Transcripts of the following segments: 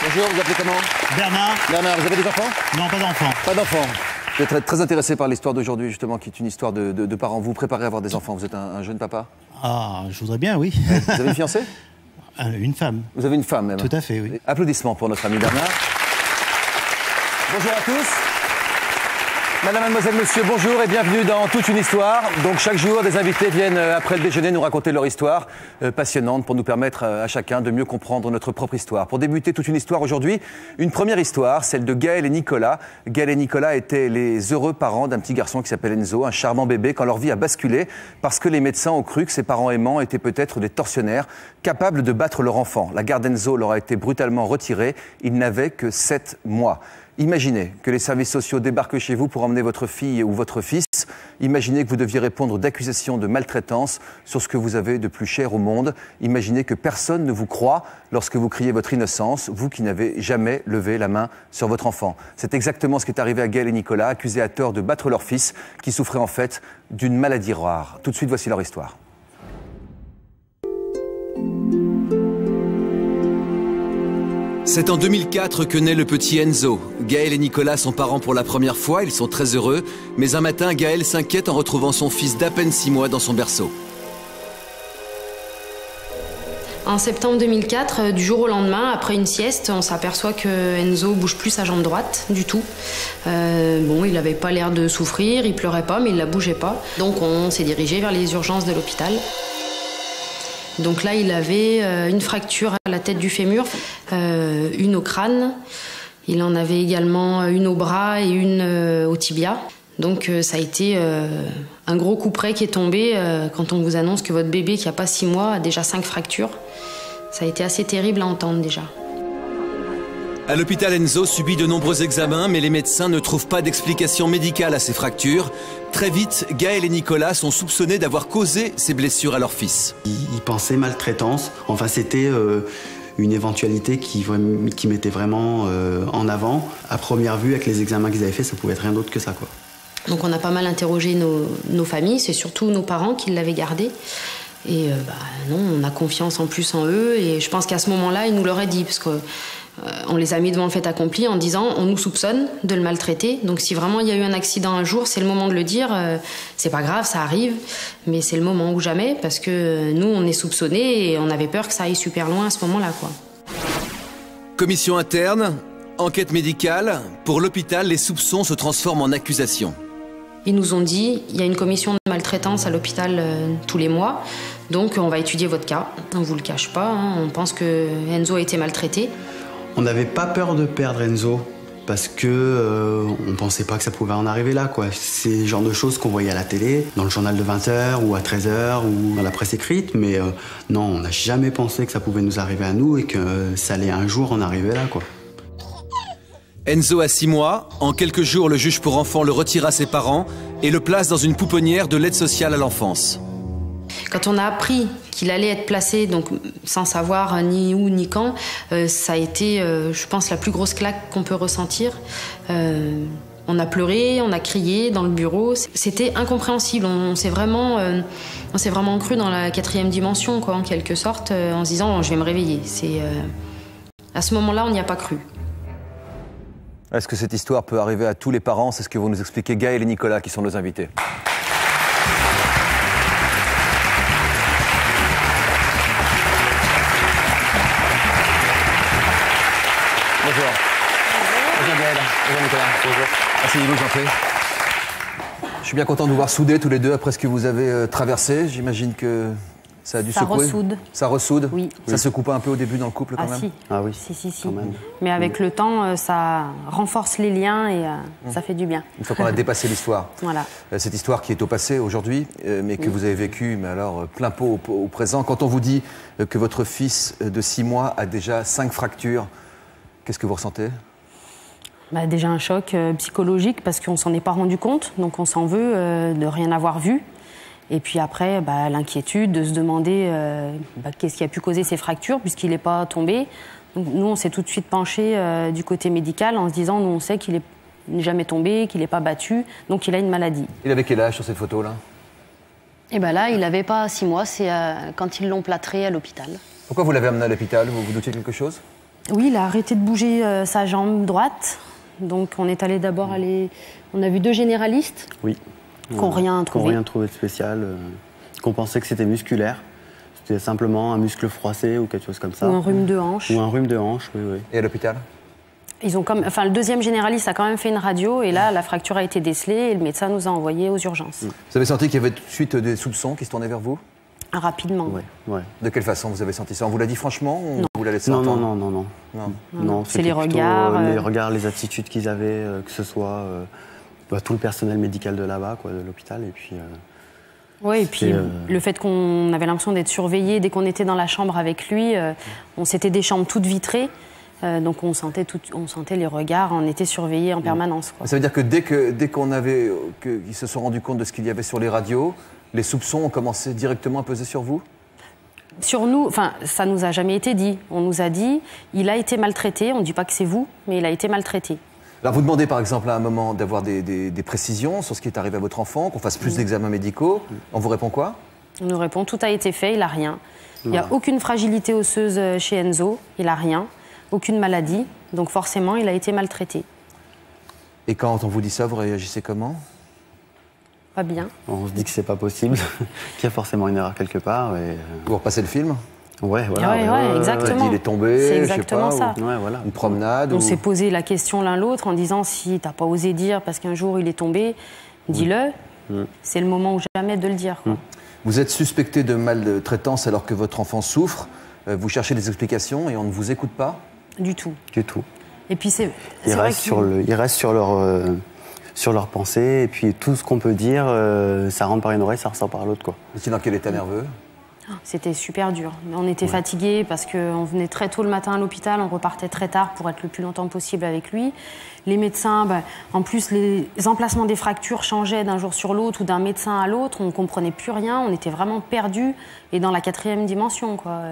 Bonjour, vous appelez comment? Bernard. Bernard, vous avez des enfants? Non, pas d'enfants. Pas d'enfants. Vous êtes très intéressé par l'histoire d'aujourd'hui, justement, qui est une histoire de parents. Vous vous préparez à avoir des enfants, vous êtes un jeune papa? Ah, je voudrais bien, oui. Vous avez une fiancée? Une femme. Vous avez une femme, même? Tout à fait, oui. Applaudissements pour notre ami Bernard. Bonjour à tous. Madame, mademoiselle, monsieur, bonjour et bienvenue dans Toute une histoire. Donc chaque jour, des invités viennent après le déjeuner nous raconter leur histoire passionnante pour nous permettre à chacun de mieux comprendre notre propre histoire. Pour débuter Toute une histoire aujourd'hui, une première histoire, celle de Gaël et Nicolas. Gaël et Nicolas étaient les heureux parents d'un petit garçon qui s'appelle Enzo, un charmant bébé, quand leur vie a basculé parce que les médecins ont cru que ses parents aimants étaient peut-être des tortionnaires capables de battre leur enfant. La garde d'Enzo leur a été brutalement retirée. Il n'avait que 7 mois. Imaginez que les services sociaux débarquent chez vous pour emmener votre fille ou votre fils. Imaginez que vous deviez répondre d'accusations de maltraitance sur ce que vous avez de plus cher au monde. Imaginez que personne ne vous croit lorsque vous criez votre innocence, vous qui n'avez jamais levé la main sur votre enfant. C'est exactement ce qui est arrivé à Gaël et Nicolas, accusés à tort de battre leur fils, qui souffrait en fait d'une maladie rare. Tout de suite, voici leur histoire. C'est en 2004 que naît le petit Enzo. Gaël et Nicolas sont parents pour la première fois, ils sont très heureux. Mais un matin, Gaël s'inquiète en retrouvant son fils d'à peine 6 mois dans son berceau. En septembre 2004, du jour au lendemain, après une sieste, on s'aperçoit que Enzo bouge plus sa jambe droite du tout. Il n'avait pas l'air de souffrir, il pleurait pas, mais il la bougeait pas. Donc on s'est dirigé vers les urgences de l'hôpital. Donc là, il avait une fracture à la tête du fémur, une au crâne. Il en avait également une au bras et une au tibia. Donc ça a été un gros coup près qui est tombé quand on vous annonce que votre bébé qui n'a pas 6 mois a déjà 5 fractures. Ça a été assez terrible à entendre déjà. À l'hôpital, Enzo subit de nombreux examens, mais les médecins ne trouvent pas d'explication médicale à ces fractures. Très vite, Gaël et Nicolas sont soupçonnés d'avoir causé ces blessures à leur fils. Ils pensaient maltraitance. Enfin, c'était une éventualité qui mettait vraiment en avant. À première vue, avec les examens qu'ils avaient faits, ça pouvait être rien d'autre que ça, quoi. Donc on a pas mal interrogé nos familles, c'est surtout nos parents qui l'avaient gardé. Et non, on a confiance en plus en eux. Et je pense qu'à ce moment-là, ils nous l'auraient dit, parce que on les a mis devant le fait accompli en disant on nous soupçonne de le maltraiter. Donc si vraiment il y a eu un accident un jour, c'est le moment de le dire. C'est pas grave, ça arrive, mais c'est le moment ou jamais, parce que nous, on est soupçonnés et on avait peur que ça aille super loin à ce moment-là, quoi. Commission interne, enquête médicale. Pour l'hôpital, les soupçons se transforment en accusations. Ils nous ont dit, il y a une commission de maltraitance à l'hôpital tous les mois, donc on va étudier votre cas. On vous le cache pas, hein, on pense que Enzo a été maltraité. On n'avait pas peur de perdre Enzo, parce que on pensait pas que ça pouvait en arriver là, quoi. C'est le genre de choses qu'on voyait à la télé, dans le journal de 20h ou à 13h ou dans la presse écrite, mais non, on n'a jamais pensé que ça pouvait nous arriver à nous et que ça allait un jour en arriver là, quoi. Enzo a 6 mois. En quelques jours, le juge pour enfants le retire à ses parents et le place dans une pouponnière de l'aide sociale à l'enfance. Quand on a appris qu'il allait être placé, donc sans savoir ni où ni quand, ça a été, je pense, la plus grosse claque qu'on peut ressentir. On a pleuré, on a crié dans le bureau. C'était incompréhensible. On s'est vraiment cru dans la 4e dimension, quoi, en quelque sorte, en se disant je vais me réveiller. À ce moment-là, on n'y a pas cru. Est-ce que cette histoire peut arriver à tous les parents? C'est ce que vont nous expliquer Gaël et Nicolas, qui sont nos invités. Bonjour. Bonjour Gaël. Bonjour Nicolas. Bonjour. Asseyez-vous, j'en prie. Je suis bien content de vous voir soudés tous les deux après ce que vous avez traversé. J'imagine que ça a dû secouer. Ça ressoude. Ça ressoude? Oui. Ça secoue pas un peu au début dans le couple quand même? Si. Ah oui. Si. Quand même. Mais avec le temps, ça renforce les liens et ça fait du bien. Une fois qu'on a dépassé l'histoire. Voilà. Cette histoire qui est au passé aujourd'hui, mais que vous avez vécue, mais alors plein pot au présent. Quand on vous dit que votre fils de 6 mois a déjà 5 fractures, qu'est-ce que vous ressentez? Déjà un choc psychologique parce qu'on s'en est pas rendu compte, donc on s'en veut de rien avoir vu. Et puis après, l'inquiétude de se demander qu'est-ce qui a pu causer ces fractures puisqu'il n'est pas tombé. Donc, nous, on s'est tout de suite penché du côté médical en se disant, nous, on sait qu'il n'est jamais tombé, qu'il n'est pas battu, donc il a une maladie. Il avait quel âge sur cette photo-là? Et là, il n'avait pas 6 mois, c'est quand ils l'ont plâtré à l'hôpital. Pourquoi vous l'avez amené à l'hôpital? Vous vous doutiez quelque chose? Oui, il a arrêté de bouger sa jambe droite. Donc on est allé d'abord on a vu 2 généralistes. Oui. Qui n'ont rien trouvé. Qui n'ont rien trouvé de spécial. Qu'on pensait que c'était musculaire. C'était simplement un muscle froissé ou quelque chose comme ça. Ou un rhume de hanche. Ou un rhume de hanche, oui, oui. Et à l'hôpital? Ils ont le 2e généraliste a quand même fait une radio et là, la fracture a été décelée et le médecin nous a envoyés aux urgences. Vous avez senti qu'il y avait tout de suite des soupçons qui se tournaient vers vous? Rapidement. Ouais, ouais. De quelle façon vous avez senti ça? On vous l'a dit franchement ou Non. vous l'avez laissé Non, entendre? non. C'est les regards. Les regards, les attitudes qu'ils avaient, que ce soit tout le personnel médical de là-bas, quoi, de l'hôpital. Et puis. Oui, et puis le fait qu'on avait l'impression d'être surveillé dès qu'on était dans la chambre avec lui, c'était des chambres toutes vitrées. Donc on sentait les regards, on était surveillés en permanence. Quoi. Ça veut dire que dès qu'ils se sont rendus compte de ce qu'il y avait sur les radios, les soupçons ont commencé directement à peser sur vous? Sur nous, ça nous a jamais été dit. On nous a dit, il a été maltraité, on ne dit pas que c'est vous, mais il a été maltraité. Alors vous demandez par exemple à un moment d'avoir des précisions sur ce qui est arrivé à votre enfant, qu'on fasse plus d'examens médicaux. On vous répond quoi? On nous répond, tout a été fait, il n'a rien. Il n'y a aucune fragilité osseuse chez Enzo, il n'a rien. Aucune maladie, donc forcément, il a été maltraité. Et quand on vous dit ça, vous réagissez comment? Pas bien. On se dit que c'est pas possible, qu'il y a forcément une erreur quelque part. Et... Vous repassez le film? Ouais, voilà. Ouais, exactement. Il est tombé, c'est exactement je sais pas, ça. Ouais, voilà. Une promenade. On s'est posé la question l'un l'autre en disant, si t'as pas osé dire parce qu'un jour il est tombé, dis-le. C'est le moment ou jamais de le dire. Quoi. Vous êtes suspecté de maltraitance alors que votre enfant souffre. Vous cherchez des explications et on ne vous écoute pas? Du tout. Du tout. Et puis ils restent sur leur pensée et puis tout ce qu'on peut dire, ça rentre par une oreille, ça ressort par l'autre, quoi. Vous étiez dans quel état nerveux? C'était super dur. On était fatigués parce qu'on venait très tôt le matin à l'hôpital, on repartait très tard pour être le plus longtemps possible avec lui. Les médecins, en plus, les emplacements des fractures changeaient d'un jour sur l'autre ou d'un médecin à l'autre. On ne comprenait plus rien, on était vraiment perdus et dans la 4e dimension, quoi.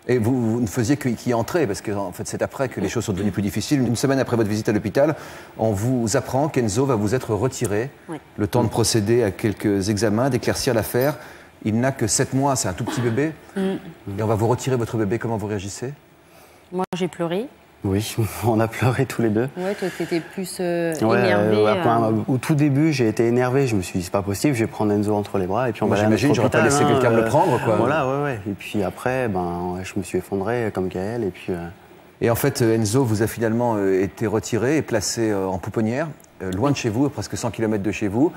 Et vous ne faisiez qu'y entrer, parce que en fait, c'est après que les choses sont devenues plus difficiles. Une semaine après votre visite à l'hôpital, on vous apprend qu'Enzo va vous être retiré. Oui. Le temps de procéder à quelques examens, d'éclaircir l'affaire. Il n'a que 7 mois, c'est un tout petit bébé. Et on va vous retirer votre bébé, comment vous réagissez? Moi, j'ai pleuré. Oui, on a pleuré tous les deux. Ouais, toi, t'étais plus énervé. Au tout début, j'ai été énervé. Je me suis dit, c'est pas possible, je vais prendre Enzo entre les bras et puis on va aller à notre hôpital. J'imagine, j'aurais pas laissé quelqu'un me le prendre, quoi. Voilà, ouais. Et puis après, je me suis effondré comme Gaël et puis... Et en fait, Enzo vous a finalement été retiré et placé en pouponnière, loin de chez vous, presque 100 km de chez vous.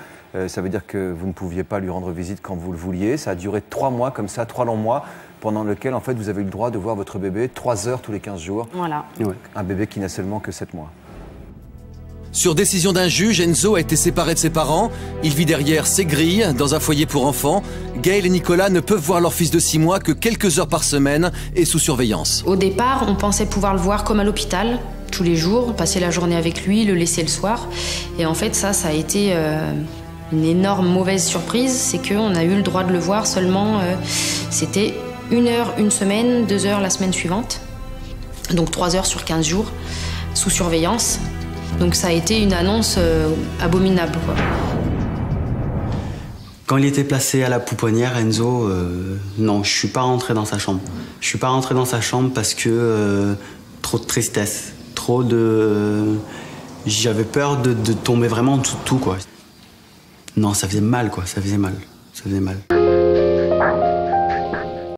Ça veut dire que vous ne pouviez pas lui rendre visite quand vous le vouliez. Ça a duré 3 mois comme ça, 3 longs mois, pendant lesquels en fait vous avez eu le droit de voir votre bébé 3 heures tous les 15 jours. Voilà. Ouais. Un bébé qui n'a seulement que 7 mois. Sur décision d'un juge, Enzo a été séparé de ses parents. Il vit derrière ses grilles, dans un foyer pour enfants. Gaël et Nicolas ne peuvent voir leur fils de 6 mois que quelques heures par semaine et sous surveillance. Au départ, on pensait pouvoir le voir comme à l'hôpital, tous les jours, passer la journée avec lui, le laisser le soir. Et en fait, ça a été une énorme mauvaise surprise. C'est qu'on a eu le droit de le voir seulement, c'était 1 heure une semaine, 2 heures la semaine suivante. Donc 3 heures sur 15 jours, sous surveillance. Donc ça a été une annonce abominable, quoi. Quand il était placé à la pouponnière, Enzo, non, je suis pas rentré dans sa chambre. Je suis pas rentré dans sa chambre parce que trop de tristesse, trop de... J'avais peur de tomber vraiment en dessous de tout, quoi. Non, ça faisait mal, quoi, ça faisait mal.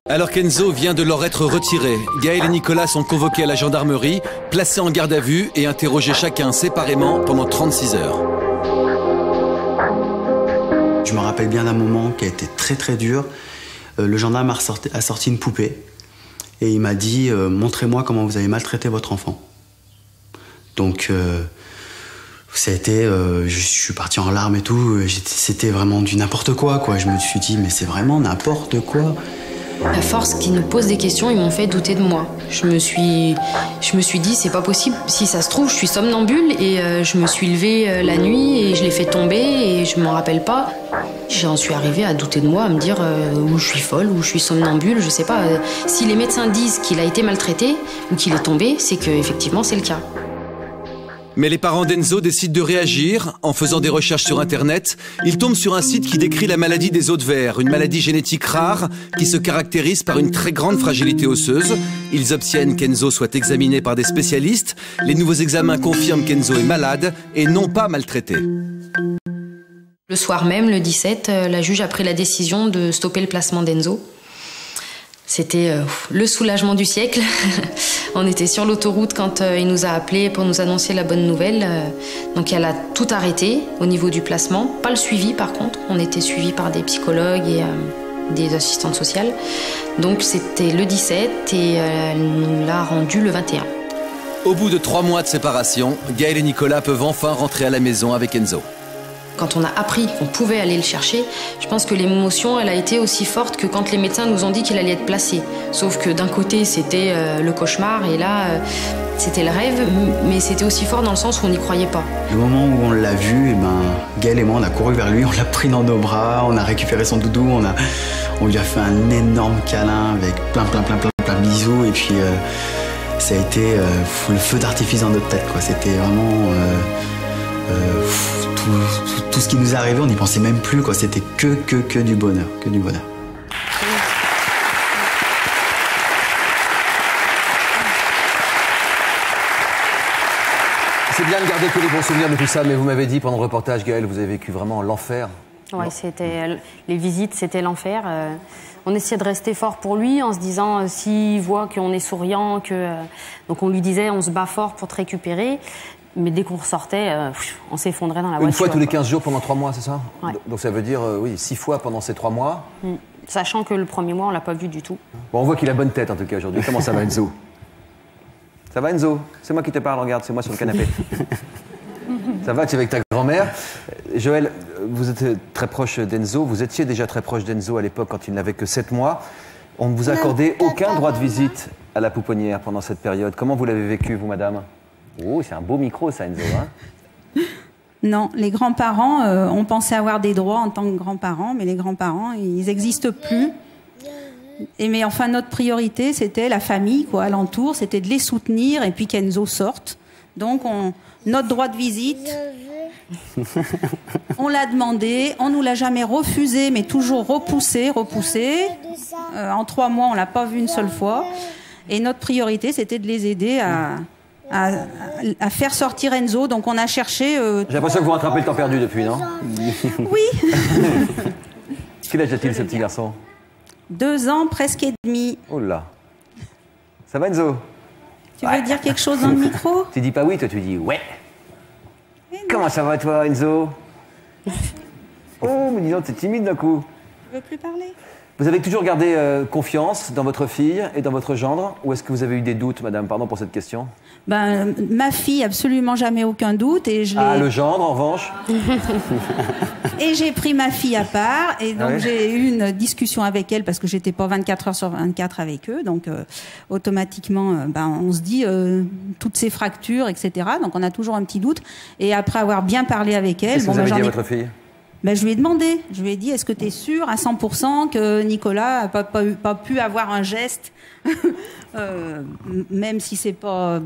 Alors qu'Enzo vient de leur être retiré, Gaël et Nicolas sont convoqués à la gendarmerie, placés en garde à vue et interrogés chacun séparément pendant 36 heures. Je me rappelle bien d'un moment qui a été très très dur. Le gendarme a sorti une poupée et il m'a dit « Montrez-moi comment vous avez maltraité votre enfant ». Donc ça a été, je suis parti en larmes et tout, c'était vraiment du n'importe quoi. Je me suis dit « Mais c'est vraiment n'importe quoi ». À force qu'ils nous posent des questions, ils m'ont fait douter de moi. Je me suis dit, c'est pas possible. Si ça se trouve, je suis somnambule et je me suis levée la nuit et je l'ai fait tomber et je m'en rappelle pas. J'en suis arrivée à douter de moi, à me dire où je suis folle, où je suis somnambule, je sais pas. Si les médecins disent qu'il a été maltraité ou qu'il est tombé, c'est qu'effectivement c'est le cas. Mais les parents d'Enzo décident de réagir. En faisant des recherches sur Internet, ils tombent sur un site qui décrit la maladie des os de verre, une maladie génétique rare qui se caractérise par une très grande fragilité osseuse. Ils obtiennent qu'Enzo soit examiné par des spécialistes. Les nouveaux examens confirment qu'Enzo est malade et non pas maltraité. Le soir même, le 17, la juge a pris la décision de stopper le placement d'Enzo. C'était le soulagement du siècle. On était sur l'autoroute quand il nous a appelés pour nous annoncer la bonne nouvelle. Donc elle a tout arrêté au niveau du placement. Pas le suivi par contre. On était suivis par des psychologues et des assistantes sociales. Donc c'était le 17 et elle nous l'a rendu le 21. Au bout de 3 mois de séparation, Gaël et Nicolas peuvent enfin rentrer à la maison avec Enzo. Quand on a appris qu'on pouvait aller le chercher, je pense que l'émotion, elle a été aussi forte que quand les médecins nous ont dit qu'il allait être placé. Sauf que d'un côté, c'était le cauchemar et là, c'était le rêve, mais c'était aussi fort dans le sens où on n'y croyait pas. Le moment où on l'a vu, Gaël et moi, on a couru vers lui, on l'a pris dans nos bras, on a récupéré son doudou, on lui a fait un énorme câlin avec plein de bisous et puis ça a été le feu d'artifice dans notre tête, quoi. C'était vraiment... tout ce qui nous est arrivé, on n'y pensait même plus, quoi. C'était que du bonheur, que du bonheur. C'est bien de garder que les bons souvenirs de tout ça, mais vous m'avez dit pendant le reportage, Gaël, vous avez vécu vraiment l'enfer. Oui, les visites, c'était l'enfer. On essayait de rester fort pour lui en se disant s'il voit qu'on est souriant, donc on lui disait on se bat fort pour te récupérer. Mais dès qu'on ressortait, on s'effondrait dans la voiture. Une fois tous les 15 jours pendant 3 mois, c'est ça? Ouais. Donc ça veut dire, 6 fois pendant ces 3 mois. Sachant que le premier mois, on l'a pas vu du tout. Bon, on voit qu'il a bonne tête en tout cas aujourd'hui. Comment ça va, Enzo? Ça va, Enzo? C'est moi qui te parle, regarde, c'est moi sur le canapé. Ça va, tu es avec ta grand-mère. Joël, vous êtes très proche d'Enzo. Vous étiez déjà très proche d'Enzo à l'époque quand il n'avait que 7 mois. On ne vous accordait aucun droit de visite à la pouponnière pendant cette période. Comment vous l'avez vécu, vous, madame? Oh, c'est un beau micro, ça, Enzo, hein? Non, les grands-parents, on pensait avoir des droits en tant que grands-parents, mais les grands-parents, ils n'existent plus. Mais enfin, notre priorité, c'était la famille, quoi, alentour, c'était de les soutenir et puis qu'Enzo sorte. Donc, notre droit de visite, on l'a demandé, on nous l'a jamais refusé, mais toujours repoussé. En 3 mois, on l'a pas vu une seule fois. Et notre priorité, c'était de les aider à faire sortir Enzo. Donc on a cherché... J'ai l'impression que vous rattrapez le temps perdu depuis, non? Oui. Quel âge a-t-il, ce petit garçon? 2 ans, presque et demi. Oh là. Ça va, Enzo? Tu veux dire quelque chose dans le micro? Tu dis pas oui, toi tu dis ouais. Comment ça va, toi, Enzo? Oh, mais dis donc, t'es timide d'un coup. Tu veux plus parler? Vous avez toujours gardé confiance dans votre fille et dans votre gendre? Ou est-ce que vous avez eu des doutes, madame? Pardon pour cette question. Ma fille, absolument jamais aucun doute. Et le gendre, en revanche? Et j'ai pris ma fille à part. Et donc, j'ai eu une discussion avec elle parce que j'étais pas 24 heures sur 24 avec eux. Donc, automatiquement, on se dit toutes ces fractures, etc. Donc, on a toujours un petit doute. Et après avoir bien parlé avec elle... Qu'est-ce que vous avez dit à votre fille? Je lui ai demandé, je lui ai dit, est-ce que tu es sûr à 100% que Nicolas n'a pas pu avoir un geste, même si c'est pas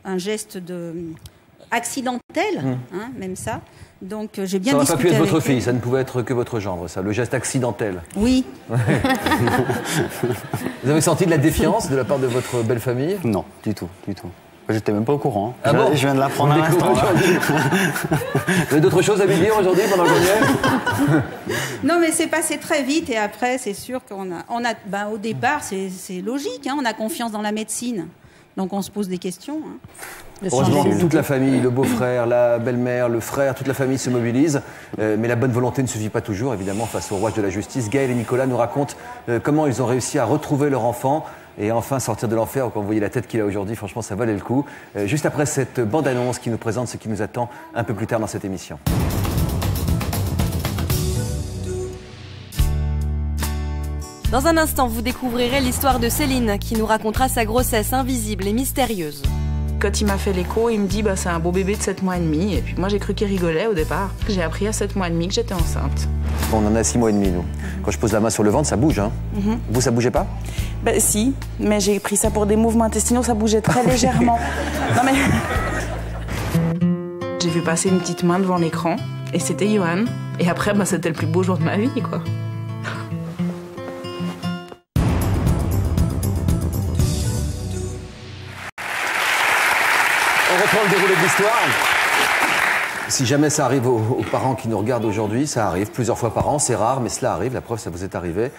un geste accidentel, même ça. Donc j'ai bien discuté avec elle. Ça n'aurait pas pu être votre fille, ça ne pouvait être que votre gendre, ça, le geste accidentel. Oui. Ouais. Vous avez senti de la défiance de la part de votre belle famille? Non, du tout. J'étais même pas au courant. Ah bon? Je viens de l'apprendre à l'instant. Vous avez d'autres choses à lui dire aujourd'hui pendant le journée? Non, mais c'est passé très vite et après, c'est sûr qu'on a au départ, c'est logique, hein, on a confiance dans la médecine. Donc on se pose des questions. Hein. Heureusement, toute la famille, le beau-frère, la belle-mère, le frère, toute la famille se mobilise. Mais la bonne volonté ne suffit pas toujours, évidemment, face au rouage de la justice. Gaël et Nicolas nous racontent comment ils ont réussi à retrouver leur enfant et enfin sortir de l'enfer. Quand vous voyez la tête qu'il a aujourd'hui, franchement, ça valait le coup. Juste après cette bande-annonce qui nous présente ce qui nous attend un peu plus tard dans cette émission. Dans un instant, vous découvrirez l'histoire de Céline qui nous racontera sa grossesse invisible et mystérieuse. Quand il m'a fait l'écho, il me dit c'est un beau bébé de 7 mois et demi. Et puis moi, j'ai cru qu'il rigolait au départ. J'ai appris à 7 mois et demi que j'étais enceinte. On en a 6 mois et demi, nous. Quand je pose la main sur le ventre, ça bouge. Hein. Vous, ça bougeait pas? Si, mais j'ai pris ça pour des mouvements intestinaux, ça bougeait très légèrement. Non mais... j'ai vu passer une petite main devant l'écran et c'était Johan. Et après, c'était le plus beau jour de ma vie, quoi. On reprend le déroulé de l'histoire. Si jamais ça arrive aux parents qui nous regardent aujourd'hui, ça arrive plusieurs fois par an, c'est rare, mais cela arrive, la preuve, ça vous est arrivé.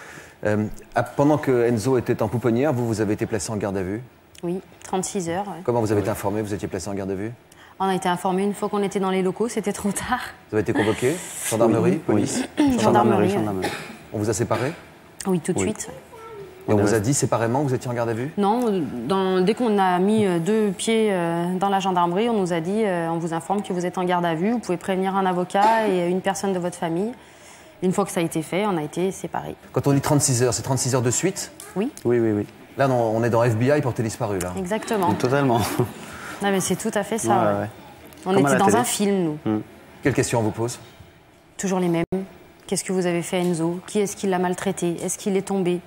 Pendant que Enzo était en pouponnière, vous avez été placé en garde à vue? Oui, 36 heures. Ouais. Comment vous avez été informé? Vous étiez placé en garde à vue? On a été informé une fois qu'on était dans les locaux, c'était trop tard. Vous avez été convoqué? Gendarmerie? Police? Gendarmerie. On vous a séparés? Oui, tout de suite. Et on vous a dit séparément que vous étiez en garde à vue? Non, dès qu'on a mis 2 pieds dans la gendarmerie, on nous a dit on vous informe que vous êtes en garde à vue, vous pouvez prévenir un avocat et une personne de votre famille. Une fois que ça a été fait, on a été séparés. Quand on dit 36 heures, c'est 36 heures de suite? Oui. Oui. Là, non, on est dans FBI porté disparu, là. Exactement. Totalement. Non, mais c'est tout à fait ça. Ouais. On Comme à était la dans télé. un film, nous. Quelles questions on vous pose? Toujours les mêmes. Qu'est-ce que vous avez fait à Enzo? Qui est-ce qui l'a maltraité? Est-ce qu'il est tombé?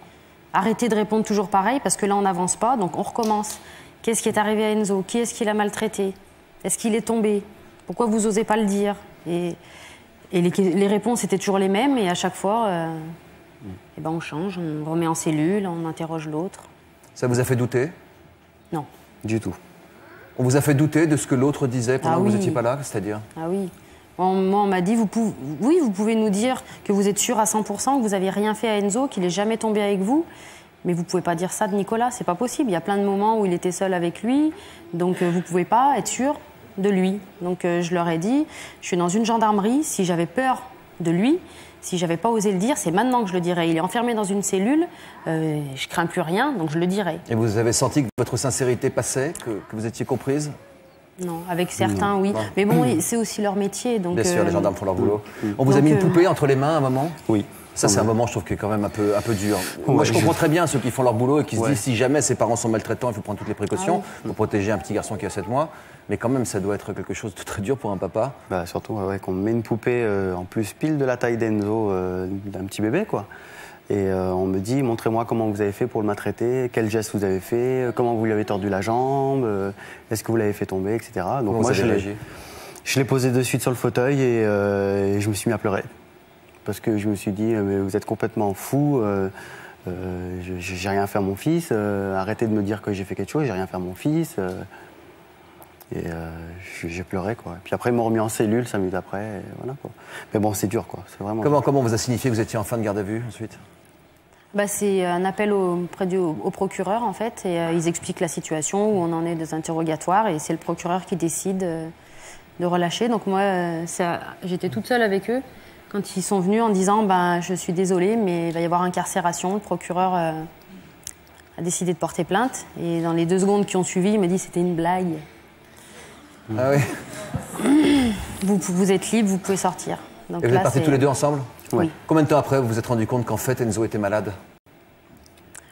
Arrêtez de répondre toujours pareil, parce que là, on n'avance pas, donc on recommence. Qu'est-ce qui est arrivé à Enzo? Qui est-ce qui l'a maltraité? Est-ce qu'il est tombé? Pourquoi vous n'osez pas le dire? Et les réponses étaient toujours les mêmes, et à chaque fois, on change, on remet en cellule, on interroge l'autre. Ça vous a fait douter? Non. Du tout. On vous a fait douter de ce que l'autre disait pendant que vous oui. n'étiez pas là, c'est-à-dire? Ah oui. Moi, on m'a dit, vous pouvez nous dire que vous êtes sûr à 100%, que vous n'avez rien fait à Enzo, qu'il n'est jamais tombé avec vous, mais vous ne pouvez pas dire ça de Nicolas, c'est pas possible. Il y a plein de moments où il était seul avec lui, donc vous ne pouvez pas être sûr de lui. Donc je leur ai dit, je suis dans une gendarmerie, si j'avais peur de lui, si j'avais pas osé le dire, c'est maintenant que je le dirais. Il est enfermé dans une cellule, je crains plus rien, donc je le dirai. Et vous avez senti que votre sincérité passait, que vous étiez comprise? Non, avec certains, oui. Non. Mais bon, c'est aussi leur métier. Donc, Bien sûr, les gendarmes font leur boulot. On vous a mis une poupée entre les mains à un moment? Oui. Ça, c'est un moment, je trouve, qui est quand même un peu dur. Moi, je comprends très bien ceux qui font leur boulot et qui se disent, si jamais ses parents sont maltraitants, il faut prendre toutes les précautions pour protéger un petit garçon qui a 7 mois. Mais quand même, ça doit être quelque chose de très dur pour un papa. Surtout qu'on met une poupée, en plus pile de la taille d'Enzo, d'un petit bébé, quoi. Et on me dit, montrez-moi comment vous avez fait pour le maltraiter, quel geste vous avez fait, comment vous lui avez tordu la jambe, est-ce que vous l'avez fait tomber, etc. Donc moi, je l'ai posé de suite sur le fauteuil et je me suis mis à pleurer. Parce que je me suis dit, mais vous êtes complètement fou, j'ai rien fait à mon fils, arrêtez de me dire que j'ai fait quelque chose, j'ai rien fait à mon fils. Et j'ai pleuré, quoi. Puis après, ils m'ont remis en cellule 5 minutes après, et voilà, quoi. Mais bon, c'est dur, quoi. C'est vraiment Comment on vous a signifié que vous étiez en fin de garde à vue, ensuite? C'est un appel au procureur, en fait, et ils expliquent la situation, où on en est des interrogatoires, et c'est le procureur qui décide de relâcher. Donc moi, j'étais toute seule avec eux quand ils sont venus en disant je suis désolée, mais il va y avoir incarcération. Le procureur a décidé de porter plainte, et dans les 2 secondes qui ont suivi, il me dit c'était une blague. Ah oui. Vous êtes libre, vous pouvez sortir. Donc et vous êtes partis tous les 2 ensemble? Oui. Combien de temps après vous vous êtes rendu compte qu'en fait Enzo était malade?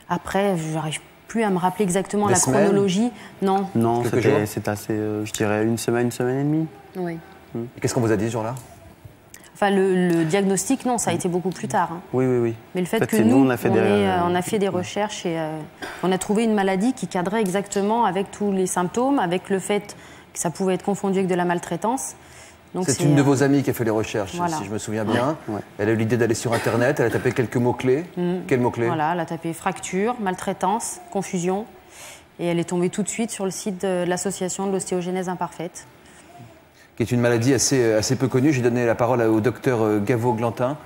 Après, je n'arrive plus à me rappeler exactement Des la semaines? chronologie. Non. Non, c'est assez, je dirais, une semaine et demie. Oui. Et qu'est-ce qu'on vous a dit ce jour-là? Enfin, le diagnostic, non, ça a été beaucoup plus tard. Hein. Oui. Mais le fait que c'est nous, on a fait des recherches et on a trouvé une maladie qui cadrait exactement avec tous les symptômes, avec le fait que ça pouvait être confondu avec de la maltraitance. C'est une de vos amies qui a fait les recherches, voilà. Si je me souviens bien. Ouais. Elle a eu l'idée d'aller sur Internet, elle a tapé quelques mots-clés. Quels mots-clés? Voilà, elle a tapé fracture, maltraitance, confusion. Et elle est tombée tout de suite sur le site de l'association de l'ostéogenèse imparfaite. Qui est une maladie assez peu connue. J'ai donné la parole au docteur Gaveau-Glantin.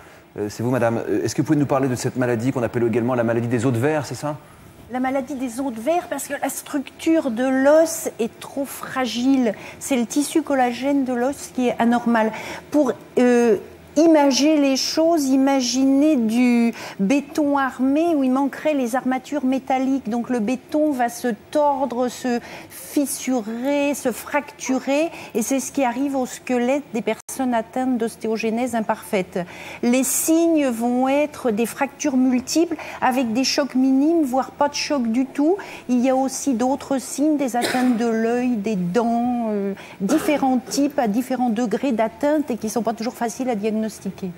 C'est vous, madame. Est-ce que vous pouvez nous parler de cette maladie qu'on appelle également la maladie des os de verre, c'est ça? La maladie des os de verre, parce que la structure de l'os est trop fragile. C'est le tissu collagène de l'os qui est anormal. Pour imager les choses, imaginez du béton armé où il manquerait les armatures métalliques. Donc le béton va se tordre, se fissurer, se fracturer, et c'est ce qui arrive au squelette des personnes atteintes d'ostéogenèse imparfaite. Les signes vont être des fractures multiples avec des chocs minimes, voire pas de choc du tout. Il y a aussi d'autres signes, des atteintes de l'œil, des dents, différents types à différents degrés d'atteinte et qui ne sont pas toujours faciles à diagnostiquer.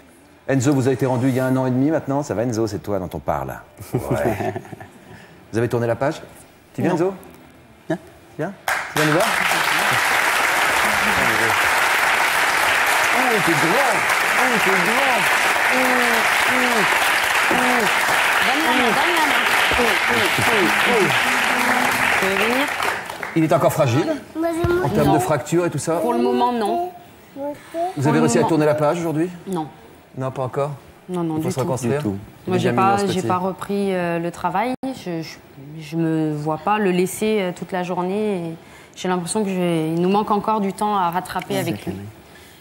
Enzo vous a été rendu il y a 1 an et demi maintenant. Ça va, Enzo, c'est toi dont on parle. Ouais. Vous avez tourné la page? Tu viens, Enzo? Viens. Tu viens nous voir? t'es grand. Oh, t'es grand. Donne la main. Tu veux venir? Il est encore fragile en termes de fracture et tout ça? Pour le moment, non. Vous avez réussi à tourner la page aujourd'hui? Non. Non, pas encore? Non, Il faut se reconstruire. Moi, j'ai pas repris le travail. Je me vois pas le laisser toute la journée. J'ai l'impression qu'il nous manque encore du temps à rattraper avec lui.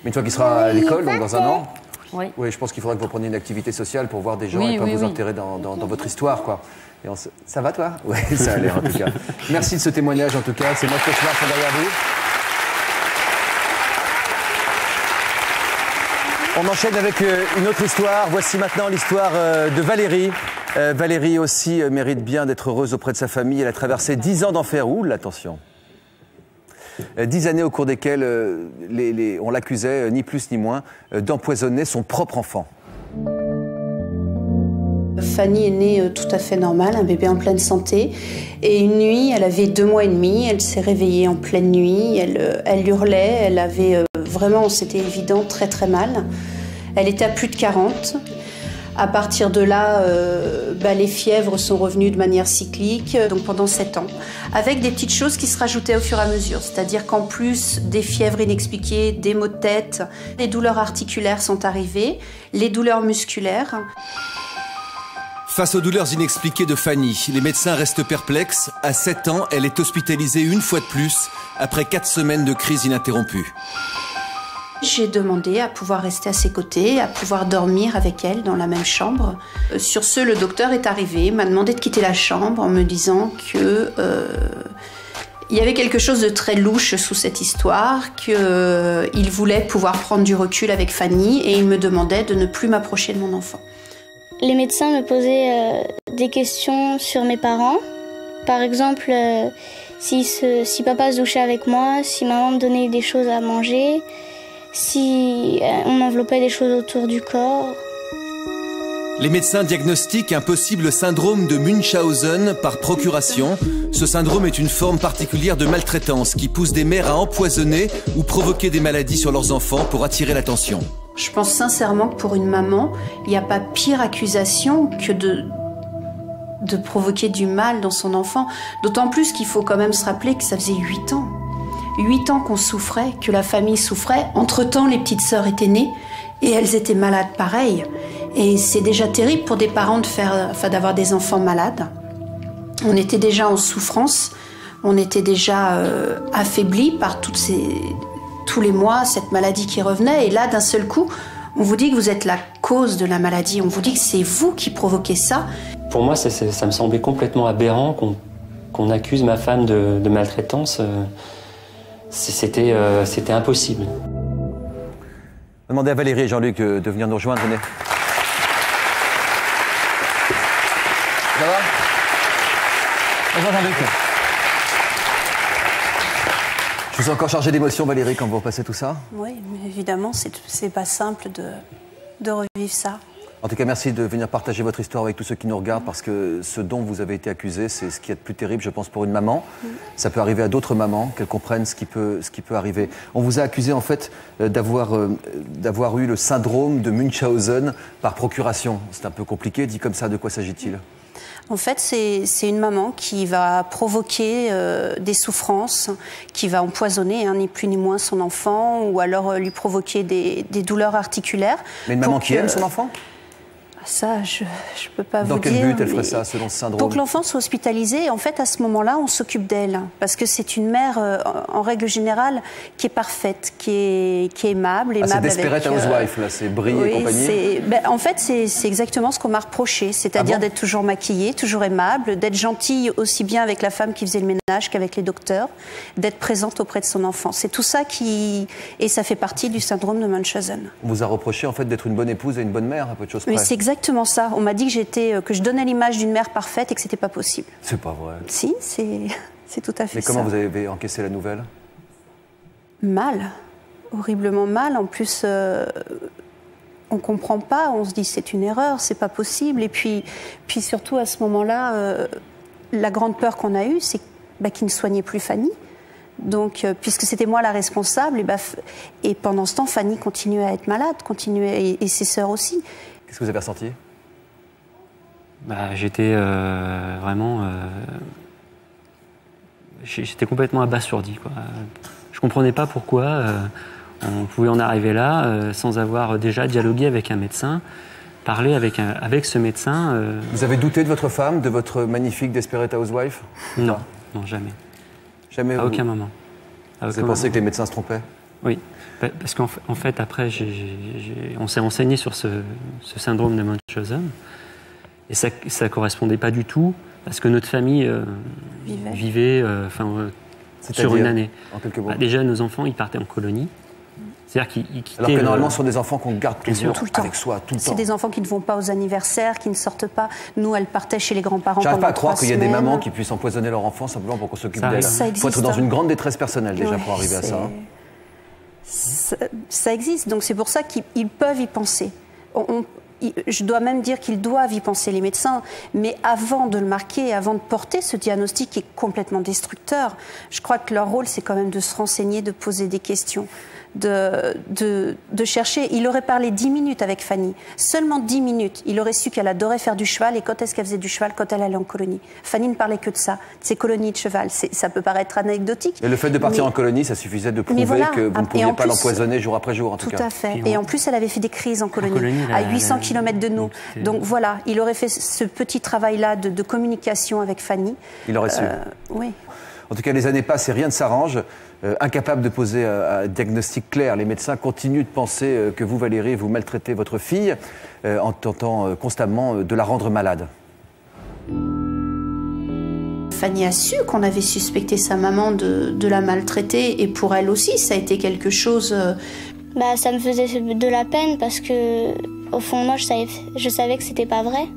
Mais une fois qu'il sera à l'école, donc dans un an, oui, je pense qu'il faudrait que vous preniez une activité sociale pour voir des gens et pas vous enterrer dans votre histoire, quoi. Et ça va, toi? Oui, ça a l'air, en tout cas. Merci de ce témoignage, en tout cas. C'est moi, cauchemar, sont derrière vous. On enchaîne avec une autre histoire. Voici maintenant l'histoire de Valérie. Valérie aussi mérite bien d'être heureuse auprès de sa famille. Elle a traversé 10 ans d'enfer. Ouh, attention. 10 années au cours desquelles on l'accusait, ni plus ni moins, d'empoisonner son propre enfant. Fanny est née tout à fait normale, un bébé en pleine santé. Et une nuit, elle avait 2 mois et demi, elle s'est réveillée en pleine nuit, elle hurlait, elle avait vraiment, c'était évident, très très mal. Elle était à plus de 40. À partir de là, les fièvres sont revenues de manière cyclique, donc pendant 7 ans, avec des petites choses qui se rajoutaient au fur et à mesure. C'est-à-dire qu'en plus des fièvres inexpliquées, des maux de tête, les douleurs articulaires sont arrivées, les douleurs musculaires. Face aux douleurs inexpliquées de Fanny, les médecins restent perplexes. À 7 ans, elle est hospitalisée une fois de plus, après 4 semaines de crise ininterrompue. J'ai demandé à pouvoir rester à ses côtés, à pouvoir dormir avec elle dans la même chambre. Sur ce, le docteur est arrivé, m'a demandé de quitter la chambre en me disant que il y avait quelque chose de très louche sous cette histoire, qu'il voulait pouvoir prendre du recul avec Fanny et il me demandait de ne plus m'approcher de mon enfant. Les médecins me posaient des questions sur mes parents. Par exemple, si papa se douchait avec moi, si maman me donnait des choses à manger, si on m'enveloppait des choses autour du corps. Les médecins diagnostiquent un possible syndrome de Munchausen par procuration. Ce syndrome est une forme particulière de maltraitance qui pousse des mères à empoisonner ou provoquer des maladies sur leurs enfants pour attirer l'attention. Je pense sincèrement que pour une maman, il n'y a pas pire accusation que de provoquer du mal dans son enfant. D'autant plus qu'il faut quand même se rappeler que ça faisait 8 ans. 8 ans qu'on souffrait, que la famille souffrait. Entre-temps, les petites sœurs étaient nées et elles étaient malades pareil. Et c'est déjà terrible pour des parents d'avoir des enfants malades. On était déjà en souffrance, on était déjà affaiblis par tous les mois, cette maladie qui revenait. Et là, d'un seul coup, on vous dit que vous êtes la cause de la maladie. On vous dit que c'est vous qui provoquez ça. Pour moi, ça me semblait complètement aberrant qu'on accuse ma femme de maltraitance. C'était impossible. Demandez à Valérie et Jean-Luc de venir nous rejoindre. Venez. Ça va? Bonjour Jean-Luc. Je vous ai encore chargé d'émotions, Valérie, quand vous repassez tout ça? Oui, mais évidemment, c'est pas simple de revivre ça. En tout cas, merci de venir partager votre histoire avec tous ceux qui nous regardent, parce que ce dont vous avez été accusé, c'est ce qui est de plus terrible, je pense, pour une maman. Ça peut arriver à d'autres mamans, qu'elles comprennent ce qui peut arriver. On vous a accusé, en fait, d'avoir eu le syndrome de Munchausen par procuration. C'est un peu compliqué, dit comme ça, de quoi s'agit-il? En fait, c'est une maman qui va provoquer des souffrances, qui va empoisonner, ni plus ni moins, son enfant, ou alors lui provoquer des douleurs articulaires. Mais une maman qui aime son enfant? Ça, je peux pas vous dire. Dans quel but elle ferait ça, selon ce syndrome? Pour que l'enfant soit hospitalisé, en fait, à ce moment-là, on s'occupe d'elle. Parce que c'est une mère, en règle générale, qui est parfaite, qui est aimable. C'est Desperate Housewife, là, c'est Brie et compagnie. En fait, c'est exactement ce qu'on m'a reproché. C'est-à-dire d'être toujours maquillée, toujours aimable, d'être gentille aussi bien avec la femme qui faisait le ménage qu'avec les docteurs, d'être présente auprès de son enfant. C'est tout ça et ça fait partie du syndrome de Munchausen. On vous a reproché, en fait, d'être une bonne épouse et une bonne mère, à peu de choses près. Mais c'est exactement ça. On m'a dit que je donnais l'image d'une mère parfaite et que c'était pas possible. C'est pas vrai. Si, c'est tout à fait ça. Mais comment vous avez encaissé la nouvelle? Mal. Horriblement mal. En plus, on comprend pas. On se dit c'est une erreur, c'est pas possible. Et puis surtout à ce moment-là, la grande peur qu'on a eue, c'est qu'il ne soignait plus Fanny. Donc, puisque c'était moi la responsable, et pendant ce temps, Fanny continuait à être malade, et ses sœurs aussi. Qu'est-ce que vous avez ressenti? J'étais vraiment... J'étais complètement abasourdi, quoi. Je ne comprenais pas pourquoi on pouvait en arriver là sans avoir déjà dialogué avec un médecin, parlé avec ce médecin. Vous avez douté de votre femme, de votre magnifique Desperate Housewife? Non, non, jamais. Jamais? À aucun moment. Vous avez pensé que les médecins se trompaient? Oui, parce qu'en fait, après, on s'est renseigné sur ce syndrome de Munchausen, et ça ne correspondait pas du tout à ce que notre famille vivait sur une année. En quelques mots. Déjà, nos enfants, ils partaient en colonie. C'est-à-dire qu'ils quittaient... Alors que normalement, ce sont des enfants qu'on garde toujours tout le temps. avec soi, tout le temps. C'est des enfants qui ne vont pas aux anniversaires, qui ne sortent pas. Nous, elles partaient chez les grands-parents pendant 3 semaines. J'arrive pas à croire qu'il y a des mamans qui puissent empoisonner leur enfant simplement pour qu'on s'occupe d'elle. Ça Il faut être dans une grande détresse personnelle déjà pour arriver à ça. Ça existe, donc c'est pour ça qu'ils peuvent y penser. Je dois même dire qu'ils doivent y penser, les médecins, mais avant de le marquer, avant de porter ce diagnostic qui est complètement destructeur, je crois que leur rôle, c'est quand même de se renseigner, de poser des questions, de chercher. Il aurait parlé 10 minutes avec Fanny, seulement 10 minutes. Il aurait su qu'elle adorait faire du cheval, et quand est-ce qu'elle faisait du cheval? Quand elle allait en colonie. Fanny ne parlait que de ça, de ses colonies de cheval. Ça peut paraître anecdotique. Et le fait de partir en colonie, ça suffisait de prouver que vous ne pouviez pas l'empoisonner jour après jour, en tout cas. Tout à fait. Et en plus, elle avait fait des crises en colonie à 800 km de nous. Donc voilà, il aurait fait ce petit travail-là de communication avec Fanny. Il aurait su. Oui. En tout cas, les années passent et rien ne s'arrange. Incapable de poser un diagnostic clair, les médecins continuent de penser que vous, Valérie, vous maltraitez votre fille en tentant constamment de la rendre malade. Fanny a su qu'on avait suspecté sa maman de la maltraiter, et pour elle aussi, ça a été quelque chose... Ça me faisait de la peine parce que, au fond, moi, je savais que c'était pas vrai.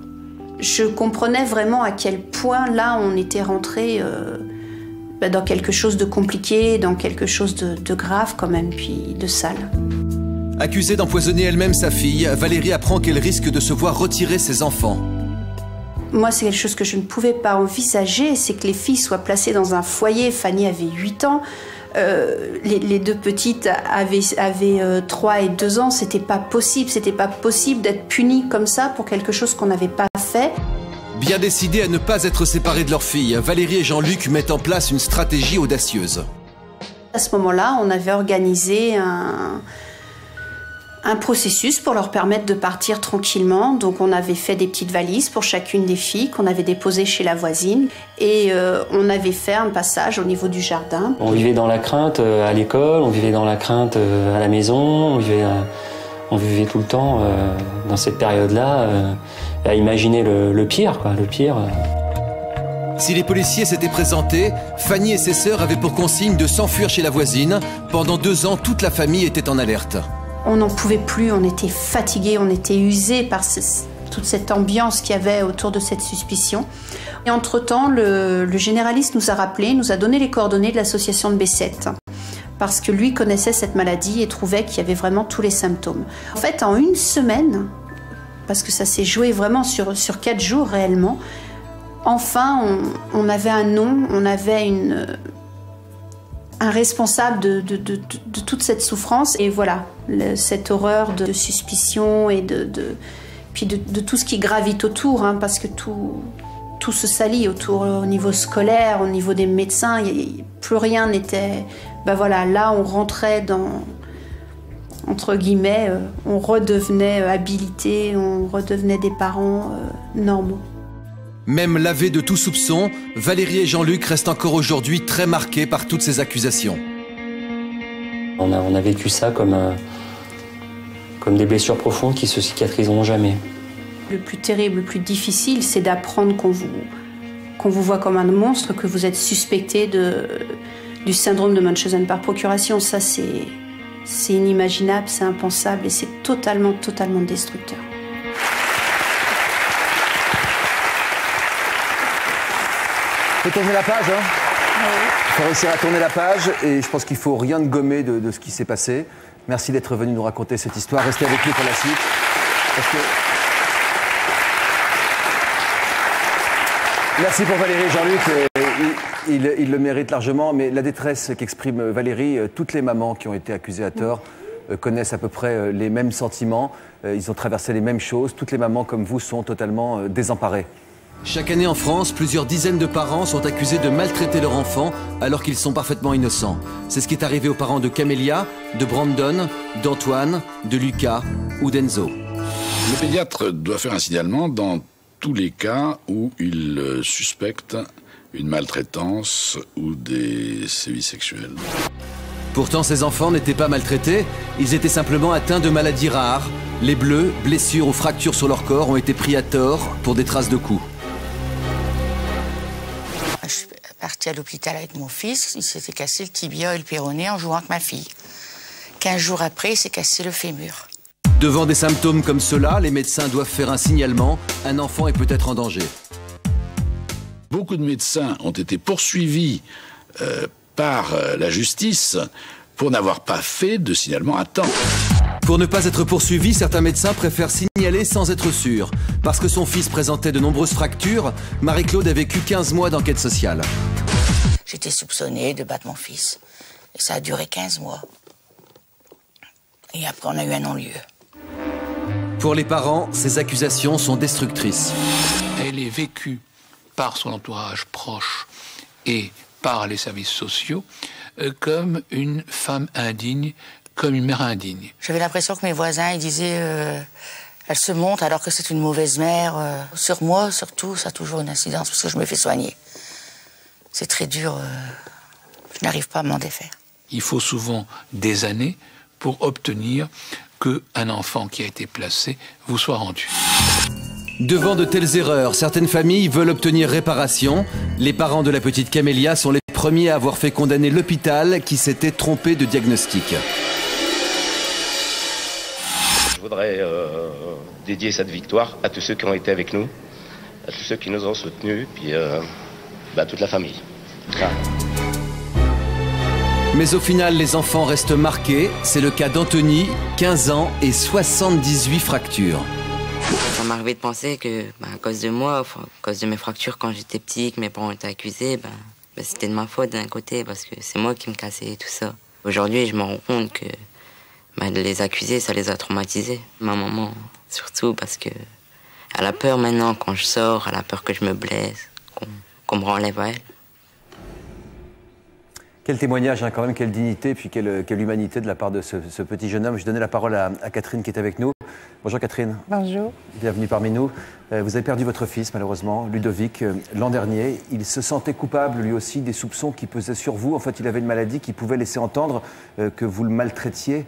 Je comprenais vraiment à quel point, là, on était rentré dans quelque chose de compliqué, dans quelque chose de grave quand même, puis de sale. Accusée d'empoisonner elle-même sa fille, Valérie apprend qu'elle risque de se voir retirer ses enfants. Moi, c'est quelque chose que je ne pouvais pas envisager, c'est que les filles soient placées dans un foyer. Fanny avait 8 ans. Les deux petites avaient 3 et 2 ans. C'était pas possible d'être punies comme ça pour quelque chose qu'on n'avait pas fait. Bien décidés à ne pas être séparés de leur fille, Valérie et Jean-Luc mettent en place une stratégie audacieuse. À ce moment-là, on avait organisé un processus pour leur permettre de partir tranquillement. Donc on avait fait des petites valises pour chacune des filles qu'on avait déposées chez la voisine, et on avait fait un passage au niveau du jardin. On vivait dans la crainte à l'école, on vivait dans la crainte à la maison, on vivait tout le temps dans cette période-là à imaginer le pire, quoi, le pire. Si les policiers s'étaient présentés, Fanny et ses sœurs avaient pour consigne de s'enfuir chez la voisine. Pendant 2 ans, toute la famille était en alerte. On n'en pouvait plus, on était fatigués, on était usés par toute cette ambiance qu'il y avait autour de cette suspicion. Et entre-temps, le généraliste nous a rappelé, nous a donné les coordonnées de l'association de B7, parce que lui connaissait cette maladie et trouvait qu'il y avait vraiment tous les symptômes. En fait, en 1 semaine, parce que ça s'est joué vraiment sur 4 jours réellement, enfin, on avait un nom, on avait un responsable de toute cette souffrance. Et voilà, cette horreur de suspicion et puis de tout ce qui gravite autour, hein, parce que tout se salit autour, au niveau scolaire, au niveau des médecins, plus rien n'était... voilà, là on rentrait dans... entre guillemets, on redevenait habilité, on redevenait des parents normaux. Même lavés de tout soupçon, Valérie et Jean-Luc restent encore aujourd'hui très marqués par toutes ces accusations. On a vécu ça comme des blessures profondes qui se cicatriseront jamais. Le plus terrible, le plus difficile, c'est d'apprendre qu'on vous voit comme un monstre, que vous êtes suspecté du syndrome de Munchausen par procuration. Ça, c'est inimaginable, c'est impensable et c'est totalement destructeur. Il faut tourner la page, hein. Il faut réussir à tourner la page, et je pense qu'il ne faut rien de gommer de ce qui s'est passé. Merci d'être venu nous raconter cette histoire. Restez avec nous pour la suite. Merci pour Valérie et Jean-Luc. il le mérite largement, mais la détresse qu'exprime Valérie, toutes les mamans qui ont été accusées à tort connaissent à peu près les mêmes sentiments, ils ont traversé les mêmes choses, toutes les mamans comme vous sont totalement désemparées. Chaque année en France, plusieurs dizaines de parents sont accusés de maltraiter leurs enfants alors qu'ils sont parfaitement innocents. C'est ce qui est arrivé aux parents de Camélia, de Brandon, d'Antoine, de Lucas ou d'Enzo. Le pédiatre doit faire un signalement dans tous les cas où il suspecte une maltraitance ou des sévices sexuels. Pourtant, ces enfants n'étaient pas maltraités, ils étaient simplement atteints de maladies rares. Les bleus, blessures ou fractures sur leur corps ont été pris à tort pour des traces de coups. Je suis partie à l'hôpital avec mon fils, il s'était cassé le tibia et le péroné en jouant avec ma fille. 15 jours après, il s'est cassé le fémur. Devant des symptômes comme ceux-là, les médecins doivent faire un signalement. Un enfant est peut-être en danger. Beaucoup de médecins ont été poursuivis par la justice pour n'avoir pas fait de signalement à temps. Pour ne pas être poursuivi, certains médecins préfèrent signaler sans être sûrs. Parce que son fils présentait de nombreuses fractures, Marie-Claude a vécu 15 mois d'enquête sociale. J'étais soupçonnée de battre mon fils. Et ça a duré 15 mois. Et après, on a eu un non-lieu. Pour les parents, ces accusations sont destructrices. Elle est vécue par son entourage proche et par les services sociaux comme une femme indigne, comme une mère indigne. J'avais l'impression que mes voisins, ils disaient elle se monte alors que c'est une mauvaise mère. Sur moi, surtout, ça a toujours une incidence parce que je me fais soigner. C'est très dur. Je n'arrive pas à m'en défaire. Il faut souvent des années pour obtenir qu'un enfant qui a été placé vous soit rendu. Devant de telles erreurs, certaines familles veulent obtenir réparation. Les parents de la petite Camélia sont les premiers à avoir fait condamner l'hôpital qui s'était trompé de diagnostic. Je voudrais dédier cette victoire à tous ceux qui ont été avec nous, à tous ceux qui nous ont soutenus, puis à toute la famille. Voilà. Mais au final, les enfants restent marqués. C'est le cas d'Anthony, 15 ans et 78 fractures. Ça m'est arrivé de penser que, à cause de moi, à cause de mes fractures quand j'étais petit, que mes parents étaient accusés, c'était de ma faute d'un côté, parce que c'est moi qui me cassais et tout ça. Aujourd'hui, je me rends compte que de les accuser, ça les a traumatisés. Ma maman, surtout, parce que elle a peur maintenant quand je sors, elle a peur que je me blesse, qu'on me renlève à elle. Quel témoignage, quand même, quelle dignité, puis quelle humanité de la part de ce petit jeune homme. Je donnais la parole à Catherine qui est avec nous. Bonjour Catherine. Bonjour. Bienvenue parmi nous. Vous avez perdu votre fils, malheureusement, Ludovic, l'an dernier. Il se sentait coupable, lui aussi, des soupçons qui pesaient sur vous. En fait, il avait une maladie qui pouvait laisser entendre que vous le maltraitiez.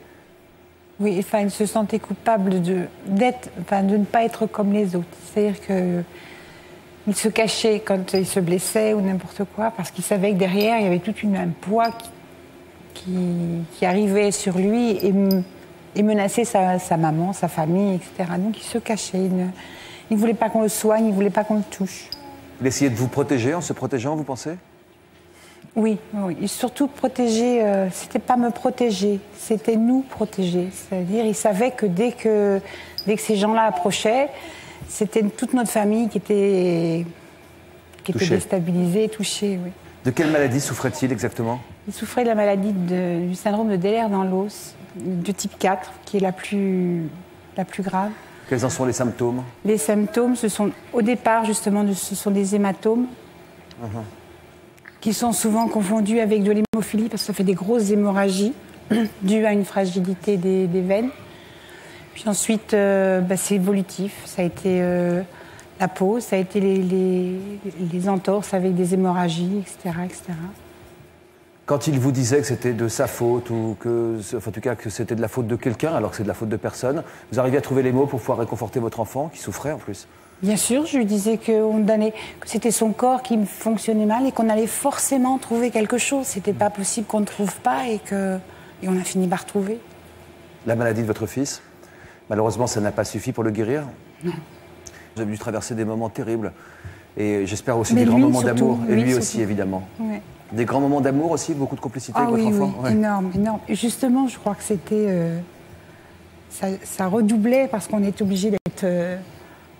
Oui, enfin, il se sentait coupable de ne pas être comme les autres. C'est-à-dire que il se cachait quand il se blessait ou n'importe quoi, parce qu'il savait que derrière, il y avait tout un poids qui arrivait sur lui et menaçait sa maman, sa famille, etc. Donc il se cachait. Il ne voulait pas qu'on le soigne, il ne voulait pas qu'on le touche. Il essayait de vous protéger, en se protégeant, vous pensez? Oui, oui. Et surtout protéger, c'était pas me protéger, c'était nous protéger. C'est-à-dire, il savait que dès que ces gens-là approchaient, c'était toute notre famille qui était déstabilisée, touchée. Oui. De quelle maladie souffrait-il exactement? Il souffrait de la maladie du syndrome de Deller-dans-l'os, de type 4, qui est la plus grave. Quels en sont les symptômes? Les symptômes, au départ, justement, ce sont des hématomes qui sont souvent confondus avec de l'hémophilie, parce que ça fait des grosses hémorragies dues à une fragilité des veines. Puis ensuite, c'est évolutif. Ça a été la peau, ça a été les entorses avec des hémorragies, etc., etc. Quand il vous disait que c'était de sa faute, ou en tout cas que c'était de la faute de quelqu'un, alors que c'est de la faute de personne, vous arriviez à trouver les mots pour pouvoir réconforter votre enfant, qui souffrait en plus? Bien sûr, je lui disais que c'était son corps qui fonctionnait mal et qu'on allait forcément trouver quelque chose. C'était pas possible qu'on ne trouve pas et on a fini par trouver. La maladie de votre fils? Malheureusement, ça n'a pas suffi pour le guérir? Non. Vous avez dû traverser des moments terribles. Et j'espère aussi des grands moments d'amour. Et lui aussi, évidemment. Ouais. Des grands moments d'amour aussi, beaucoup de complicité avec votre enfant? Oui, énorme, énorme. Et justement, je crois que c'était... ça redoublait parce qu'on est obligé d'être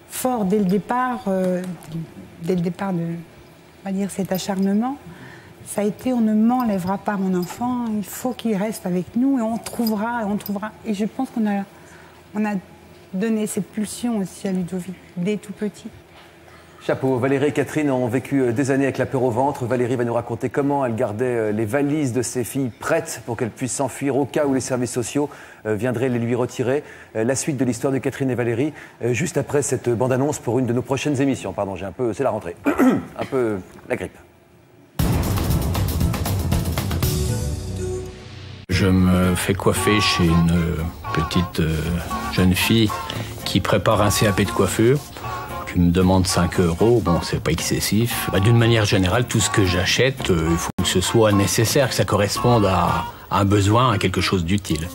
fort dès le départ on va dire, cet acharnement, ça a été, on ne m'enlèvera pas mon enfant, il faut qu'il reste avec nous et on trouvera, et on trouvera. Et je pense qu'on a donné cette pulsion aussi à Ludovic, dès tout petit. Chapeau. Valérie et Catherine ont vécu des années avec la peur au ventre. Valérie va nous raconter comment elle gardait les valises de ses filles prêtes pour qu'elles puissent s'enfuir au cas où les services sociaux viendraient les lui retirer. La suite de l'histoire de Catherine et Valérie, juste après cette bande-annonce pour une de nos prochaines émissions. Pardon, c'est la rentrée. Un peu la grippe. Je me fais coiffer chez une petite jeune fille qui prépare un CAP de coiffure. Tu me demandes 5 €, bon, c'est pas excessif. D'une manière générale, tout ce que j'achète, il faut que ce soit nécessaire, que ça corresponde à un besoin, à quelque chose d'utile.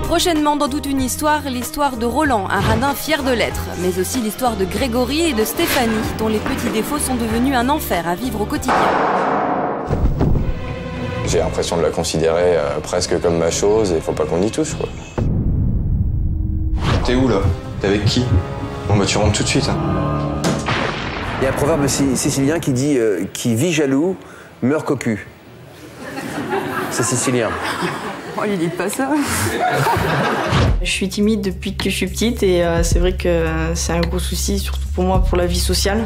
Prochainement, dans toute une histoire, l'histoire de Roland, un radin fier de l'être, mais aussi l'histoire de Grégory et de Stéphanie, dont les petits défauts sont devenus un enfer à vivre au quotidien. J'ai l'impression de la considérer presque comme ma chose et il faut pas qu'on y touche, quoi. T'es où, là? T'es avec qui? Bon, bah tu rentres tout de suite, hein. Il y a un proverbe sicilien qui dit qui vit jaloux, meurt cocu. C'est sicilien. Oh, lui dites pas ça. Je suis timide depuis que je suis petite et c'est vrai que c'est un gros souci, surtout pour moi, pour la vie sociale.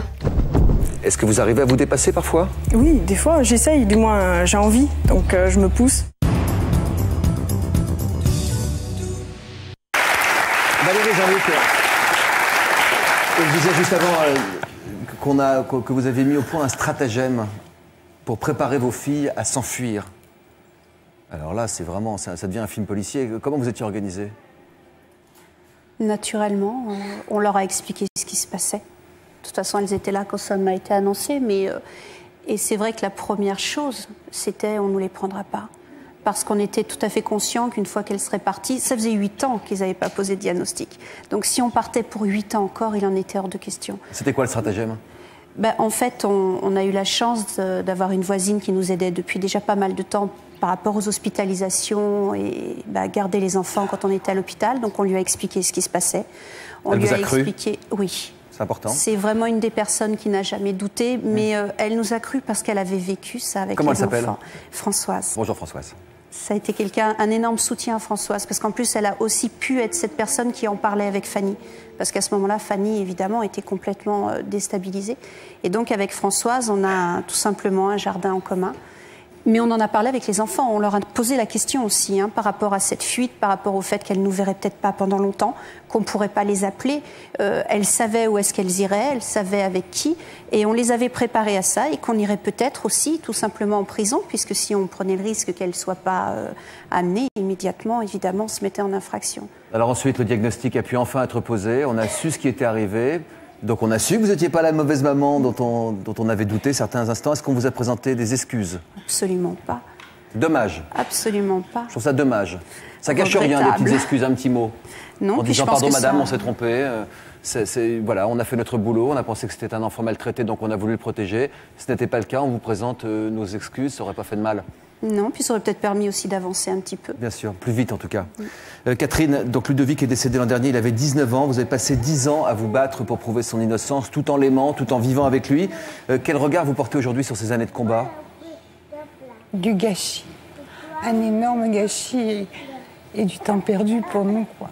Est-ce que vous arrivez à vous dépasser parfois? Oui, des fois j'essaye, du moins j'ai envie, donc je me pousse. Valérie, Jean-Luc, je disais juste avant que vous avez mis au point un stratagème pour préparer vos filles à s'enfuir. Alors là, c'est vraiment, ça devient un film policier. Comment vous étiez organisé? Naturellement, on leur a expliqué ce qui se passait. De toute façon, elles étaient là quand ça m'a été annoncé, et c'est vrai que la première chose, c'était on ne nous les prendra pas. Parce qu'on était tout à fait conscient qu'une fois qu'elles seraient parties, ça faisait 8 ans qu'ils n'avaient pas posé de diagnostic. Donc si on partait pour 8 ans encore, il en était hors de question. C'était quoi le stratagème? En fait, on a eu la chance d'avoir une voisine qui nous aidait depuis déjà pas mal de temps par rapport aux hospitalisations et garder les enfants quand on était à l'hôpital. Donc on lui a expliqué ce qui se passait. On lui a expliqué, oui. C'est important. C'est vraiment une des personnes qui n'a jamais douté, mais elle nous a cru parce qu'elle avait vécu ça avec les enfants. Comment elle s'appelle? Françoise. Bonjour Françoise. Ça a été un énorme soutien à Françoise, parce qu'en plus, elle a aussi pu être cette personne qui en parlait avec Fanny. Parce qu'à ce moment-là, Fanny, évidemment, était complètement déstabilisée. Et donc, avec Françoise, on a tout simplement un jardin en commun. Mais on en a parlé avec les enfants, on leur a posé la question aussi, par rapport à cette fuite, par rapport au fait qu'elles ne nous verraient peut-être pas pendant longtemps, qu'on ne pourrait pas les appeler. Elles savaient où est-ce qu'elles iraient, elles savaient avec qui, et on les avait préparées à ça, et qu'on irait peut-être aussi tout simplement en prison, puisque si on prenait le risque qu'elles ne soient pas amenées, immédiatement, évidemment, on se mettait en infraction. Alors ensuite, le diagnostic a pu enfin être posé, on a su ce qui était arrivé. Donc on a su que vous n'étiez pas la mauvaise maman dont on avait douté certains instants. Est-ce qu'on vous a présenté des excuses? Absolument pas. Dommage. Absolument pas. Je trouve ça dommage. Ça gâche rien, des petites excuses, un petit mot. Non, en disant pardon madame, on s'est trompé. Voilà, on a fait notre boulot, on a pensé que c'était un enfant maltraité, donc on a voulu le protéger. Ce n'était pas le cas, on vous présente nos excuses, ça n'aurait pas fait de mal. Non, puis ça aurait peut-être permis aussi d'avancer un petit peu. Bien sûr, plus vite en tout cas. Catherine, donc Ludovic est décédé l'an dernier, il avait 19 ans. Vous avez passé 10 ans à vous battre pour prouver son innocence, tout en l'aimant, tout en vivant avec lui. Quel regard vous portez aujourd'hui sur ces années de combat? Du gâchis. Un énorme gâchis et du temps perdu pour nous, quoi.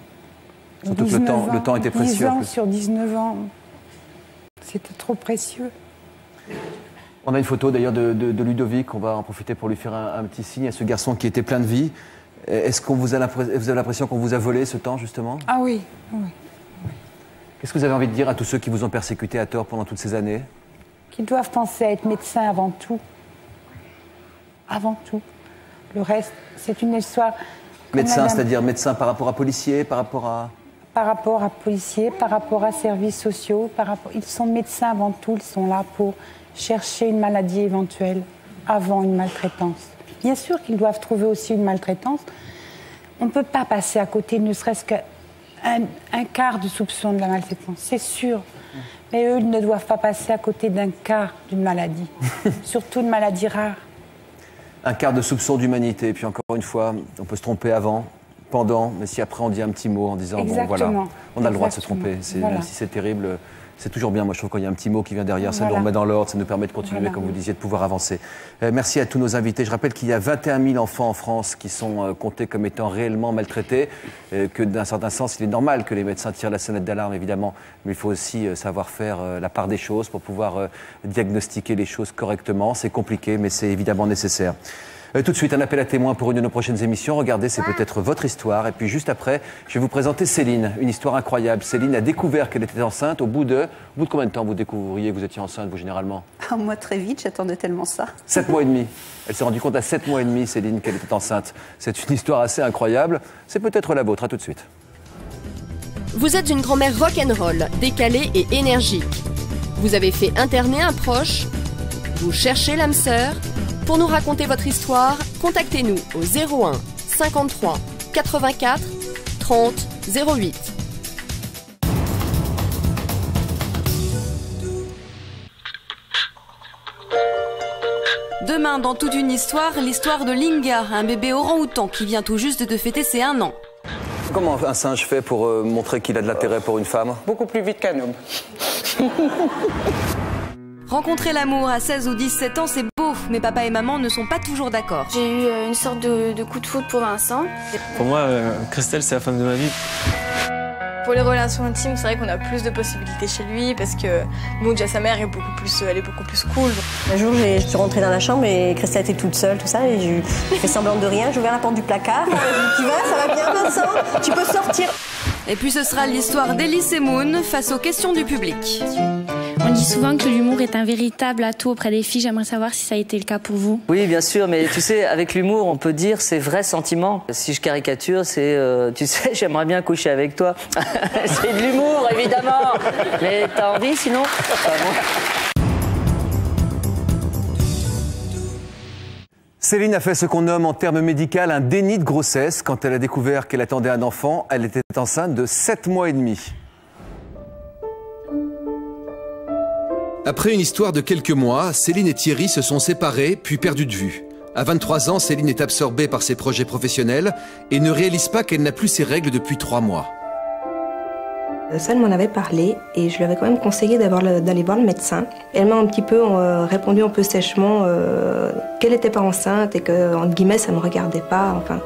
Surtout que le temps était précieux. 10 ans sur 19 ans, c'était trop précieux. On a une photo d'ailleurs de Ludovic, on va en profiter pour lui faire un petit signe à ce garçon qui était plein de vie. Est-ce que vous avez l'impression qu'on vous a volé ce temps justement? Ah oui, oui. Qu'est-ce que vous avez envie de dire à tous ceux qui vous ont persécuté à tort pendant toutes ces années? Qu'ils doivent penser à être médecins avant tout. Avant tout. Le reste, c'est une histoire... Médecin, c'est-à-dire médecin par rapport à policier, par rapport à... Par rapport à policiers, par rapport à services sociaux, ils sont médecins avant tout, ils sont là pour chercher une maladie éventuelle avant une maltraitance. Bien sûr qu'ils doivent trouver aussi une maltraitance. On ne peut pas passer à côté, ne serait-ce qu'un quart de soupçon de la maltraitance, c'est sûr. Mais eux, ils ne doivent pas passer à côté d'un quart d'une maladie, surtout une maladie rare. Un quart de soupçon d'humanité, et puis encore une fois, on peut se tromper avant, pendant, mais si après on dit un petit mot en disant bon voilà, on a le droit de se tromper, même si c'est terrible, C'est toujours bien, moi je trouve, quand il y a un petit mot qui vient derrière, ça nous remet dans l'ordre, ça nous permet de continuer, comme vous disiez, de pouvoir avancer. Merci à tous nos invités. Je rappelle qu'il y a 21 000 enfants en France qui sont comptés comme étant réellement maltraités, que d'un certain sens, il est normal que les médecins tirent la sonnette d'alarme, évidemment, mais il faut aussi savoir faire la part des choses pour pouvoir diagnostiquer les choses correctement. C'est compliqué, mais c'est évidemment nécessaire. Tout de suite, un appel à témoins pour une de nos prochaines émissions. Regardez, c'est peut-être votre histoire. Et puis juste après, je vais vous présenter Céline, une histoire incroyable. Céline a découvert qu'elle était enceinte au bout de combien de temps vous découvriez que vous étiez enceinte, vous, généralement? Moi, très vite, j'attendais tellement ça. 7 mois et demi. Elle s'est rendue compte à 7 mois et demi, Céline, qu'elle était enceinte. C'est une histoire assez incroyable. C'est peut-être la vôtre. À tout de suite. Vous êtes une grand-mère rock'n'roll, décalée et énergique. Vous avez fait interner un proche. Vous cherchez l'âme sœur. Pour nous raconter votre histoire, contactez-nous au 01 53 84 30 08. Demain, dans toute une histoire, l'histoire de Linga, un bébé orang-outan qui vient tout juste de fêter ses 1 an. Comment un singe fait pour montrer qu'il a de l'intérêt pour une femme? Beaucoup plus vite qu'un homme. Rencontrer l'amour à 16 ou 17 ans, c'est beau, mais papa et maman ne sont pas toujours d'accord. J'ai eu une sorte de coup de foudre pour Vincent. Pour moi, Christelle, c'est la femme de ma vie. Pour les relations intimes, c'est vrai qu'on a plus de possibilités chez lui parce que nous, déjà sa mère est beaucoup plus cool. Un jour, je suis rentrée dans la chambre et Christelle était toute seule, tout ça, et j'ai fait semblant de rien. J'ai ouvert la porte du placard. Je lui ai dit, tu vas, ça va bien, Vincent? Tu peux sortir. Et puis ce sera l'histoire d'Elise et Moon face aux questions du public. On dit souvent que l'humour est un véritable atout auprès des filles. J'aimerais savoir si ça a été le cas pour vous. Oui, bien sûr, mais tu sais, avec l'humour, on peut dire ses vrais sentiments. Si je caricature, c'est, tu sais, j'aimerais bien coucher avec toi. C'est de l'humour, évidemment. Mais t'as envie, sinon? Céline a fait ce qu'on nomme en termes médicaux un déni de grossesse. Quand elle a découvert qu'elle attendait un enfant, elle était enceinte de 7 mois et demi. Après une histoire de quelques mois, Céline et Thierry se sont séparés, puis perdus de vue. À 23 ans, Céline est absorbée par ses projets professionnels et ne réalise pas qu'elle n'a plus ses règles depuis 3 mois. Celle m'en avait parlé et je lui avais quand même conseillé d'aller voir le médecin. Elle m'a un petit peu répondu un peu sèchement qu'elle n'était pas enceinte et que, entre guillemets, ça ne me regardait pas, enfin,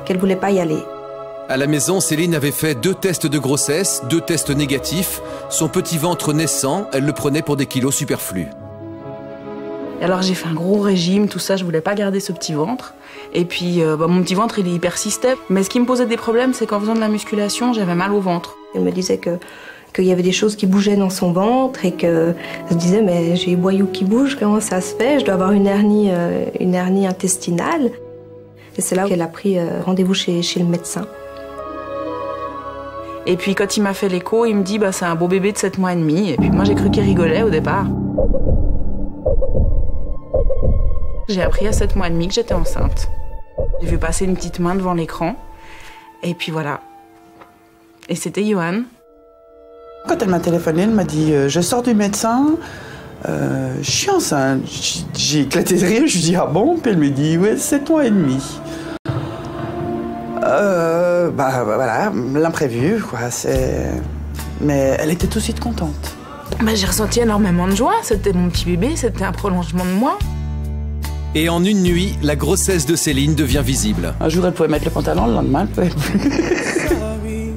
qu'elle ne voulait pas y aller. À la maison, Céline avait fait 2 tests de grossesse, 2 tests négatifs. Son petit ventre naissant, elle le prenait pour des kilos superflus. Alors j'ai fait un gros régime, tout ça, je voulais pas garder ce petit ventre. Et puis mon petit ventre, il persistait. Mais ce qui me posait des problèmes, c'est qu'en faisant de la musculation, j'avais mal au ventre. Elle me disait qu'il y avait des choses qui bougeaient dans son ventre et que je disais mais j'ai les boyaux qui bougent, comment ça se fait? Je dois avoir une hernie intestinale. Et c'est là qu'elle a pris rendez-vous chez le médecin. Et puis quand il m'a fait l'écho, il me dit c'est un beau bébé de 7 mois et demi. Et puis moi j'ai cru qu'il rigolait au départ. J'ai appris à 7 mois et demi que j'étais enceinte. J'ai vu passer une petite main devant l'écran. Et puis voilà. Et c'était Johan. Quand elle m'a téléphoné, elle m'a dit je sors du médecin, je suis enceinte. J'ai éclaté de rire, je lui dis ah bon? Puis elle me dit ouais, 7 mois et demi. Voilà, l'imprévu, quoi. Mais elle était tout de suite contente. J'ai ressenti énormément de joie. C'était mon petit bébé, c'était un prolongement de moi. Et en une nuit, la grossesse de Céline devient visible. Un jour, elle pouvait mettre le pantalon, le lendemain, elle pouvait plus.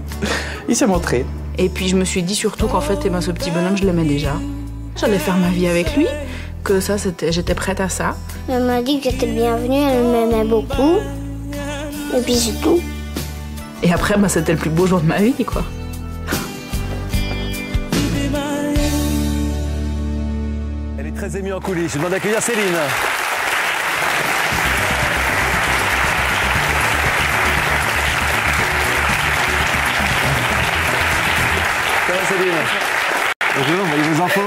Il s'est montré. Et puis, je me suis dit surtout qu'en fait, ce petit bonhomme, je l'aimais déjà. J'allais faire ma vie avec lui, que ça, j'étais prête à ça. Elle m'a dit que j'étais bienvenue, elle m'aimait beaucoup. Et puis c'est tout. Et après, c'était le plus beau jour de ma vie, quoi. Elle est très émue en coulisses. Je demande d'accueillir Céline. Comment Céline? Bonjour, voyez vos enfants?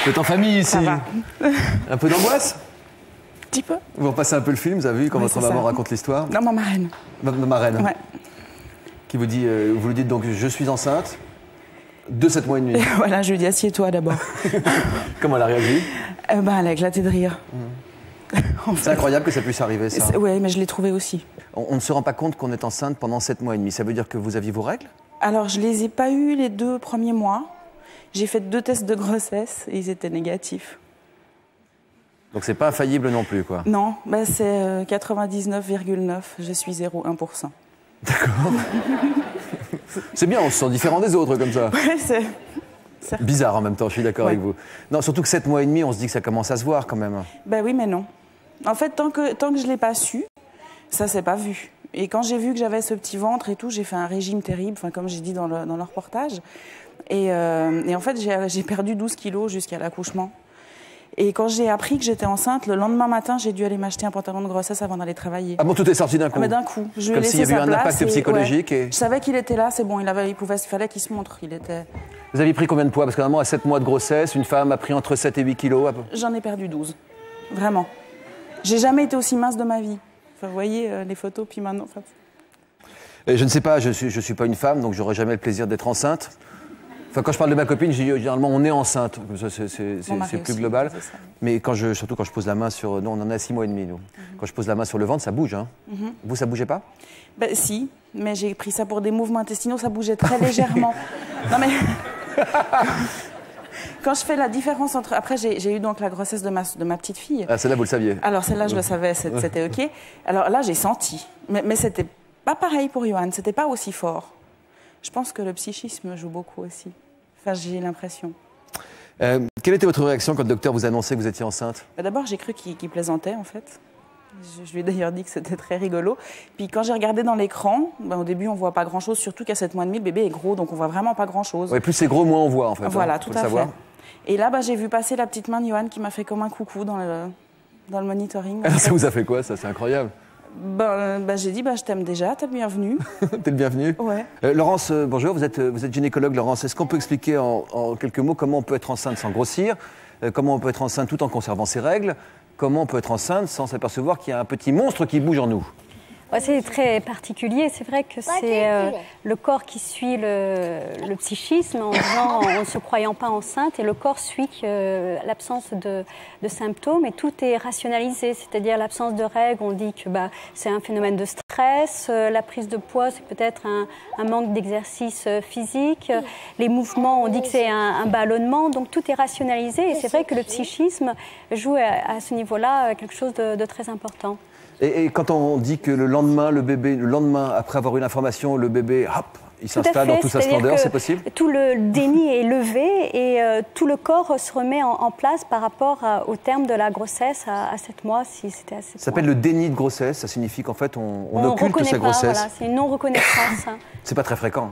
Vous êtes en famille ici? Ça va. Un peu d'angoisse? Petit peu. Vous repassez un peu le film, vous avez vu quand votre maman raconte l'histoire? Non, ma marraine. Ma marraine? Ouais. Qui vous dit, vous lui dites donc je suis enceinte de 7 mois et demi. Et voilà, je lui dis assieds-toi d'abord. Comment elle a réagi? Elle a éclaté de rire. C'est incroyable que ça puisse arriver, ça. Oui, mais je l'ai trouvé aussi. On ne se rend pas compte qu'on est enceinte pendant 7 mois et demi. Ça veut dire que vous aviez vos règles? Alors, je les ai pas eues les 2 premiers mois. J'ai fait 2 tests de grossesse et ils étaient négatifs. Donc c'est pas infaillible non plus, quoi. Non, bah c'est 99,9, je suis 0,1%. D'accord. C'est bien, on se sent différent des autres comme ça. Ouais, c'est bizarre en même temps, je suis d'accord avec vous. Non, surtout que 7 mois et demi, on se dit que ça commence à se voir quand même. Ben oui, mais non. En fait, tant que je l'ai pas su, ça s'est pas vu. Et quand j'ai vu que j'avais ce petit ventre et tout, j'ai fait un régime terrible, enfin, comme j'ai dit dans le reportage. Et en fait, j'ai perdu 12 kilos jusqu'à l'accouchement. Et quand j'ai appris que j'étais enceinte, le lendemain matin, j'ai dû aller m'acheter un pantalon de grossesse avant d'aller travailler. Ah bon, tout est sorti d'un coup? Ah, mais d'un coup. Je lui ai comme laissé s'il y avait eu sa un place impact psychologique. Ouais. Je savais qu'il était là, c'est bon, il fallait qu'il se montre. Vous avez pris combien de poids? Parce que normalement, à 7 mois de grossesse, une femme a pris entre 7 et 8 kilos. J'en ai perdu 12. Vraiment. J'ai jamais été aussi mince de ma vie. Enfin, vous voyez les photos, puis maintenant... Enfin... Je ne sais pas, je suis pas une femme, donc j'aurai jamais le plaisir d'être enceinte. Enfin, quand je parle de ma copine, je dis généralement on est enceinte. C'est plus global. Mais surtout quand je pose la main sur... Non, on en est à 6 mois et demi, nous. Quand je pose la main sur le ventre, ça bouge. Hein. Vous, ça bougeait pas? Ben si, mais j'ai pris ça pour des mouvements intestinaux, ça bougeait très légèrement. Non mais... Quand je fais la différence entre... Après, j'ai eu donc la grossesse de ma petite fille. Ah, celle-là, vous le saviez? Alors, celle-là, je le savais, c'était OK. Alors là, j'ai senti. Mais c'était pas pareil pour Johan, c'était pas aussi fort. Je pense que le psychisme joue beaucoup aussi. Enfin, j'ai l'impression. Quelle était votre réaction quand le docteur vous annonçait que vous étiez enceinte? D'abord, j'ai cru qu'il plaisantait, en fait. Je lui ai d'ailleurs dit que c'était très rigolo. Puis quand j'ai regardé dans l'écran, au début, on voit pas grand-chose, surtout qu'à 7 mois et demi, le bébé est gros, donc on voit vraiment pas grand-chose. Oui, plus c'est gros, moins on voit, en fait. Voilà, hein, tout à fait. Et là, j'ai vu passer la petite main de Johan qui m'a fait comme un coucou dans le monitoring. Alors, ça vous a fait quoi, ça? C'est incroyable. J'ai dit, je t'aime déjà, t'es le bienvenu. T'es le bienvenu? Ouais. Laurence, bonjour, vous êtes gynécologue, Laurence. Est-ce qu'on peut expliquer en quelques mots comment on peut être enceinte sans grossir? Comment on peut être enceinte tout en conservant ses règles? Comment on peut être enceinte sans s'apercevoir qu'il y a un petit monstre qui bouge en nous? C'est très particulier. C'est vrai que c'est le corps qui suit le psychisme en ne se croyant pas enceinte, et le corps suit l'absence de symptômes, et tout est rationalisé. C'est-à-dire l'absence de règles, on dit que c'est un phénomène de stress, la prise de poids, c'est peut-être un manque d'exercice physique, les mouvements, on dit que c'est un ballonnement, donc tout est rationalisé, et c'est vrai que le psychisme joue à ce niveau-là quelque chose de très important. Et quand on dit que le lendemain, après avoir eu l'information, le bébé, hop, il s'installe dans toute sa splendeur, c'est possible? Tout le déni est levé et tout le corps se remet en place par rapport au terme de la grossesse à 7 mois, si c'était à 7 mois. Ça s'appelle le déni de grossesse, ça signifie qu'en fait on occulte sa grossesse. Voilà, c'est une non-reconnaissance. C'est pas très fréquent.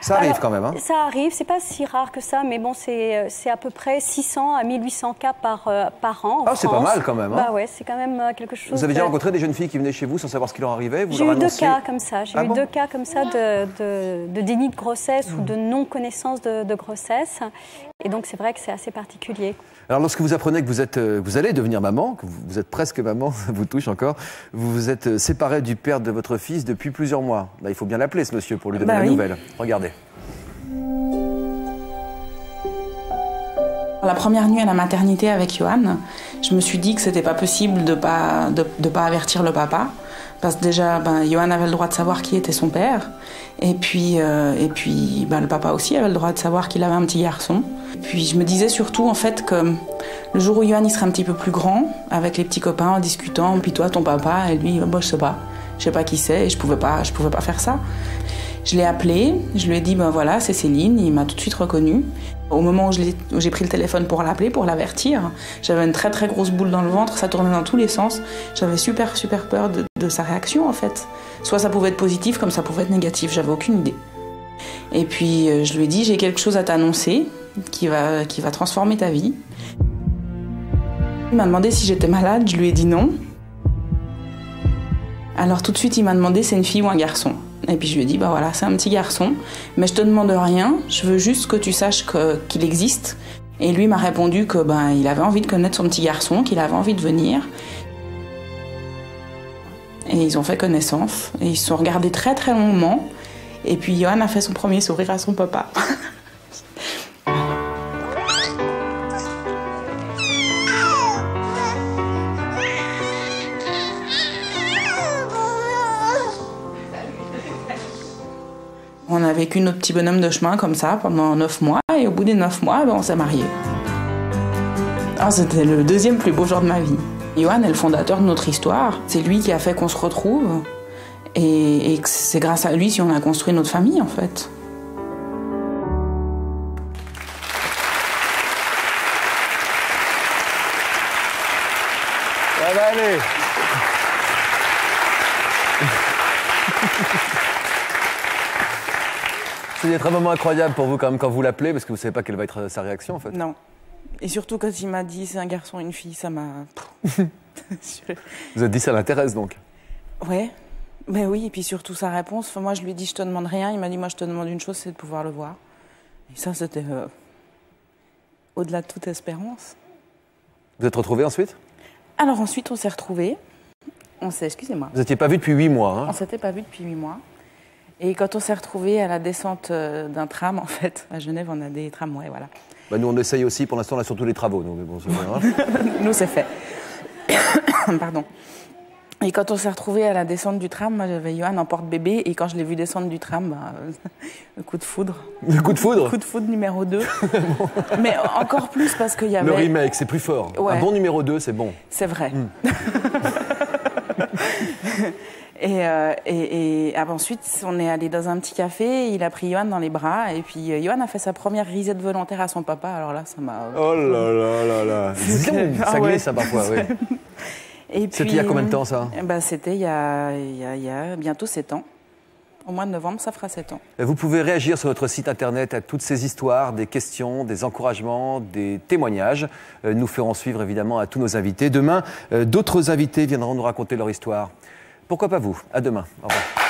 Ça arrive quand même. Hein. Ça arrive, c'est pas si rare que ça, mais bon, c'est à peu près 600 à 1800 cas par an. Ah, c'est pas mal quand même. Hein. Ouais, c'est quand même quelque chose. Vous avez déjà rencontré des jeunes filles qui venaient chez vous sans savoir ce qui leur arrivait? J'ai eu 2 cas comme ça. J'ai eu 2 cas comme ça de déni de grossesse ou de non-connaissance de grossesse. Et donc, c'est vrai que c'est assez particulier. Alors, lorsque vous apprenez que vous allez devenir maman, que vous êtes presque maman, ça vous touche encore, vous vous êtes séparé du père de votre fils depuis plusieurs mois. Là, il faut bien l'appeler, ce monsieur, pour lui donner la nouvelle. Regardez. La première nuit à la maternité avec Johan, je me suis dit que c'était pas possible de pas avertir le papa. Parce que déjà, Johan avait le droit de savoir qui était son père. Et puis le papa aussi avait le droit de savoir qu'il avait un petit garçon. Et puis je me disais surtout en fait que le jour où Johan il serait un petit peu plus grand, avec les petits copains en discutant, puis toi ton papa, et lui, je sais pas qui c'est, et je pouvais pas faire ça. Je l'ai appelé, je lui ai dit voilà, c'est Céline, il m'a tout de suite reconnue. Au moment où j'ai pris le téléphone pour l'appeler, pour l'avertir, j'avais une très très grosse boule dans le ventre, ça tournait dans tous les sens. J'avais super peur de sa réaction en fait. Soit ça pouvait être positif, comme ça pouvait être négatif, j'avais aucune idée. Et puis je lui ai dit, j'ai quelque chose à t'annoncer qui va transformer ta vie. Il m'a demandé si j'étais malade, je lui ai dit non. Alors tout de suite il m'a demandé c'est une fille ou un garçon. Et puis je lui ai dit, voilà, c'est un petit garçon, mais je te demande rien, je veux juste que tu saches qu'il existe. Et lui m'a répondu que il avait envie de connaître son petit garçon, qu'il avait envie de venir. Et ils ont fait connaissance, et ils se sont regardés très très longuement. Et puis Johan a fait son premier sourire à son papa. On a vécu notre petit bonhomme de chemin comme ça pendant 9 mois et au bout des 9 mois, on s'est mariés. Alors, c'était le deuxième plus beau jour de ma vie. Johan est le fondateur de notre histoire. C'est lui qui a fait qu'on se retrouve. Et c'est grâce à lui si on a construit notre famille, en fait. Ça va aller. C'est d'être un moment incroyable pour vous quand même quand vous l'appelez, parce que vous ne savez pas quelle va être sa réaction en fait. Non. Et surtout quand il m'a dit c'est un garçon et une fille, ça m'a... Vous êtes dit ça l'intéresse donc? Ouais, mais oui, et puis surtout sa réponse. Enfin, moi je lui ai dit je te demande rien, il m'a dit moi je te demande une chose, c'est de pouvoir le voir. Et ça c'était au-delà de toute espérance. Vous êtes retrouvés ensuite? Alors ensuite on s'est retrouvés, excusez-moi. Vous n'étiez pas vus depuis 8 mois hein? On s'était pas vus depuis 8 mois. Et quand on s'est retrouvés à la descente d'un tram, en fait, à Genève, on a des tramways, voilà. Bah nous, on essaye aussi. Pour l'instant, on a surtout les travaux. Donc, bon, nous, c'est fait. Pardon. Et quand on s'est retrouvés à la descente du tram, moi, j'avais Johan en porte-bébé. Et quand je l'ai vu descendre du tram, le coup de foudre. Le coup de foudre? Le coup de foudre numéro 2. Mais encore plus parce qu'il y avait... Le remake, c'est plus fort. Ouais. Un bon numéro 2, c'est bon. C'est vrai. Et ensuite, on est allé dans un petit café, il a pris Johan dans les bras, et puis Johan a fait sa première risette volontaire à son papa, alors là, ça m'a... Oh là là là là. Ça glisse, ça, parfois, oui. C'était il y a combien de temps, ça? C'était il y a bientôt 7 ans. Au mois de novembre, ça fera 7 ans. Vous pouvez réagir sur notre site internet à toutes ces histoires, des questions, des encouragements, des témoignages. Nous ferons suivre évidemment à tous nos invités. Demain, d'autres invités viendront nous raconter leur histoire. Pourquoi pas vous? À demain. Au revoir.